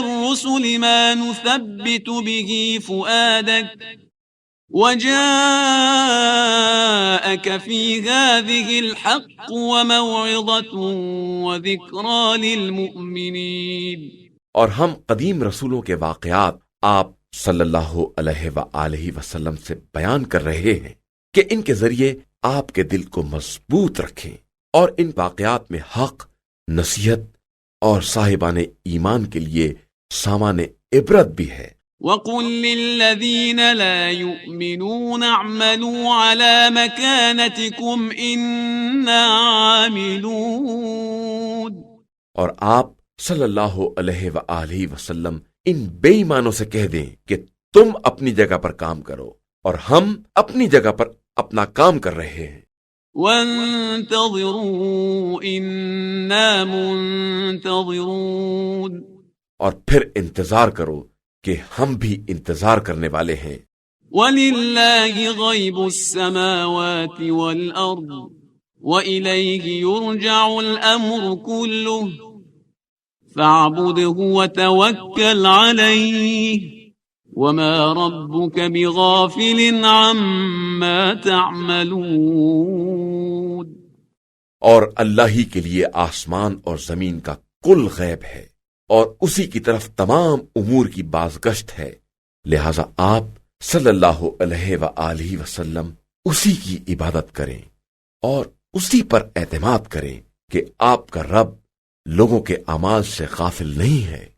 الرُّسُلِ مَا نُثَبِّتُ بِهِ فُؤَادَكَ وَجَاءَكَ فِي هَٰذِهِ الْحَقُّ وَمَوْعِظَةٌ وَذِكْرَىٰ لِلْمُؤْمِنِينَ. اور ہم قدیم رسولوں کے واقعات آپ صلی اللہ علیہ وآلہ وسلم سے بیان کر رہے ہیں کہ ان کے ذریعے آپ کے دل کو مضبوط رکھیں، اور ان واقعات میں حق، نصیحت اور صاحبان ایمان کے لیے سامان عبرت بھی ہے. وَقُل لِّلَّذِينَ لَا يُؤْمِنُونَ اعْمَلُوا عَلَىٰ مَكَانَتِكُمْ إِنَّا عَامِلُونَ. اور آپ صلی اللہ علیہ وآلہ وسلم ان بے ایمانوں سے کہہ دیں کہ تم اپنی جگہ پر کام کرو اور ہم اپنی جگہ پر اپنا کام کر رہے ہیں. وانتظروا إنا منتظرون. اور پھر انتظار کرو کہ ہم بھی انتظار کرنے والے ہیں. وَلِلَّهِ غَيْبُ السَّمَاوَاتِ وَالْأَرْضِ وَإِلَيْهِ يُرْجَعُ الْأَمْرُ كُلُّهُ فَاعْبُدْهُ وَتَوَكَّلْ عَلَيْهِ وَمَا رَبُّكَ بِغَافِلٍ عَمَّا تَعْمَلُونَ. اور اللہ ہی کے لیے آسمان اور زمین کا کل غیب ہے اور اسی کی طرف تمام امور کی بازگشت ہے، لہذا آپ صلی اللہ علیہ وآلہ وسلم اسی کی عبادت کریں اور اسی پر اعتماد کریں کہ آپ کا رب لوگوں کے اعمال سے غافل نہیں ہے.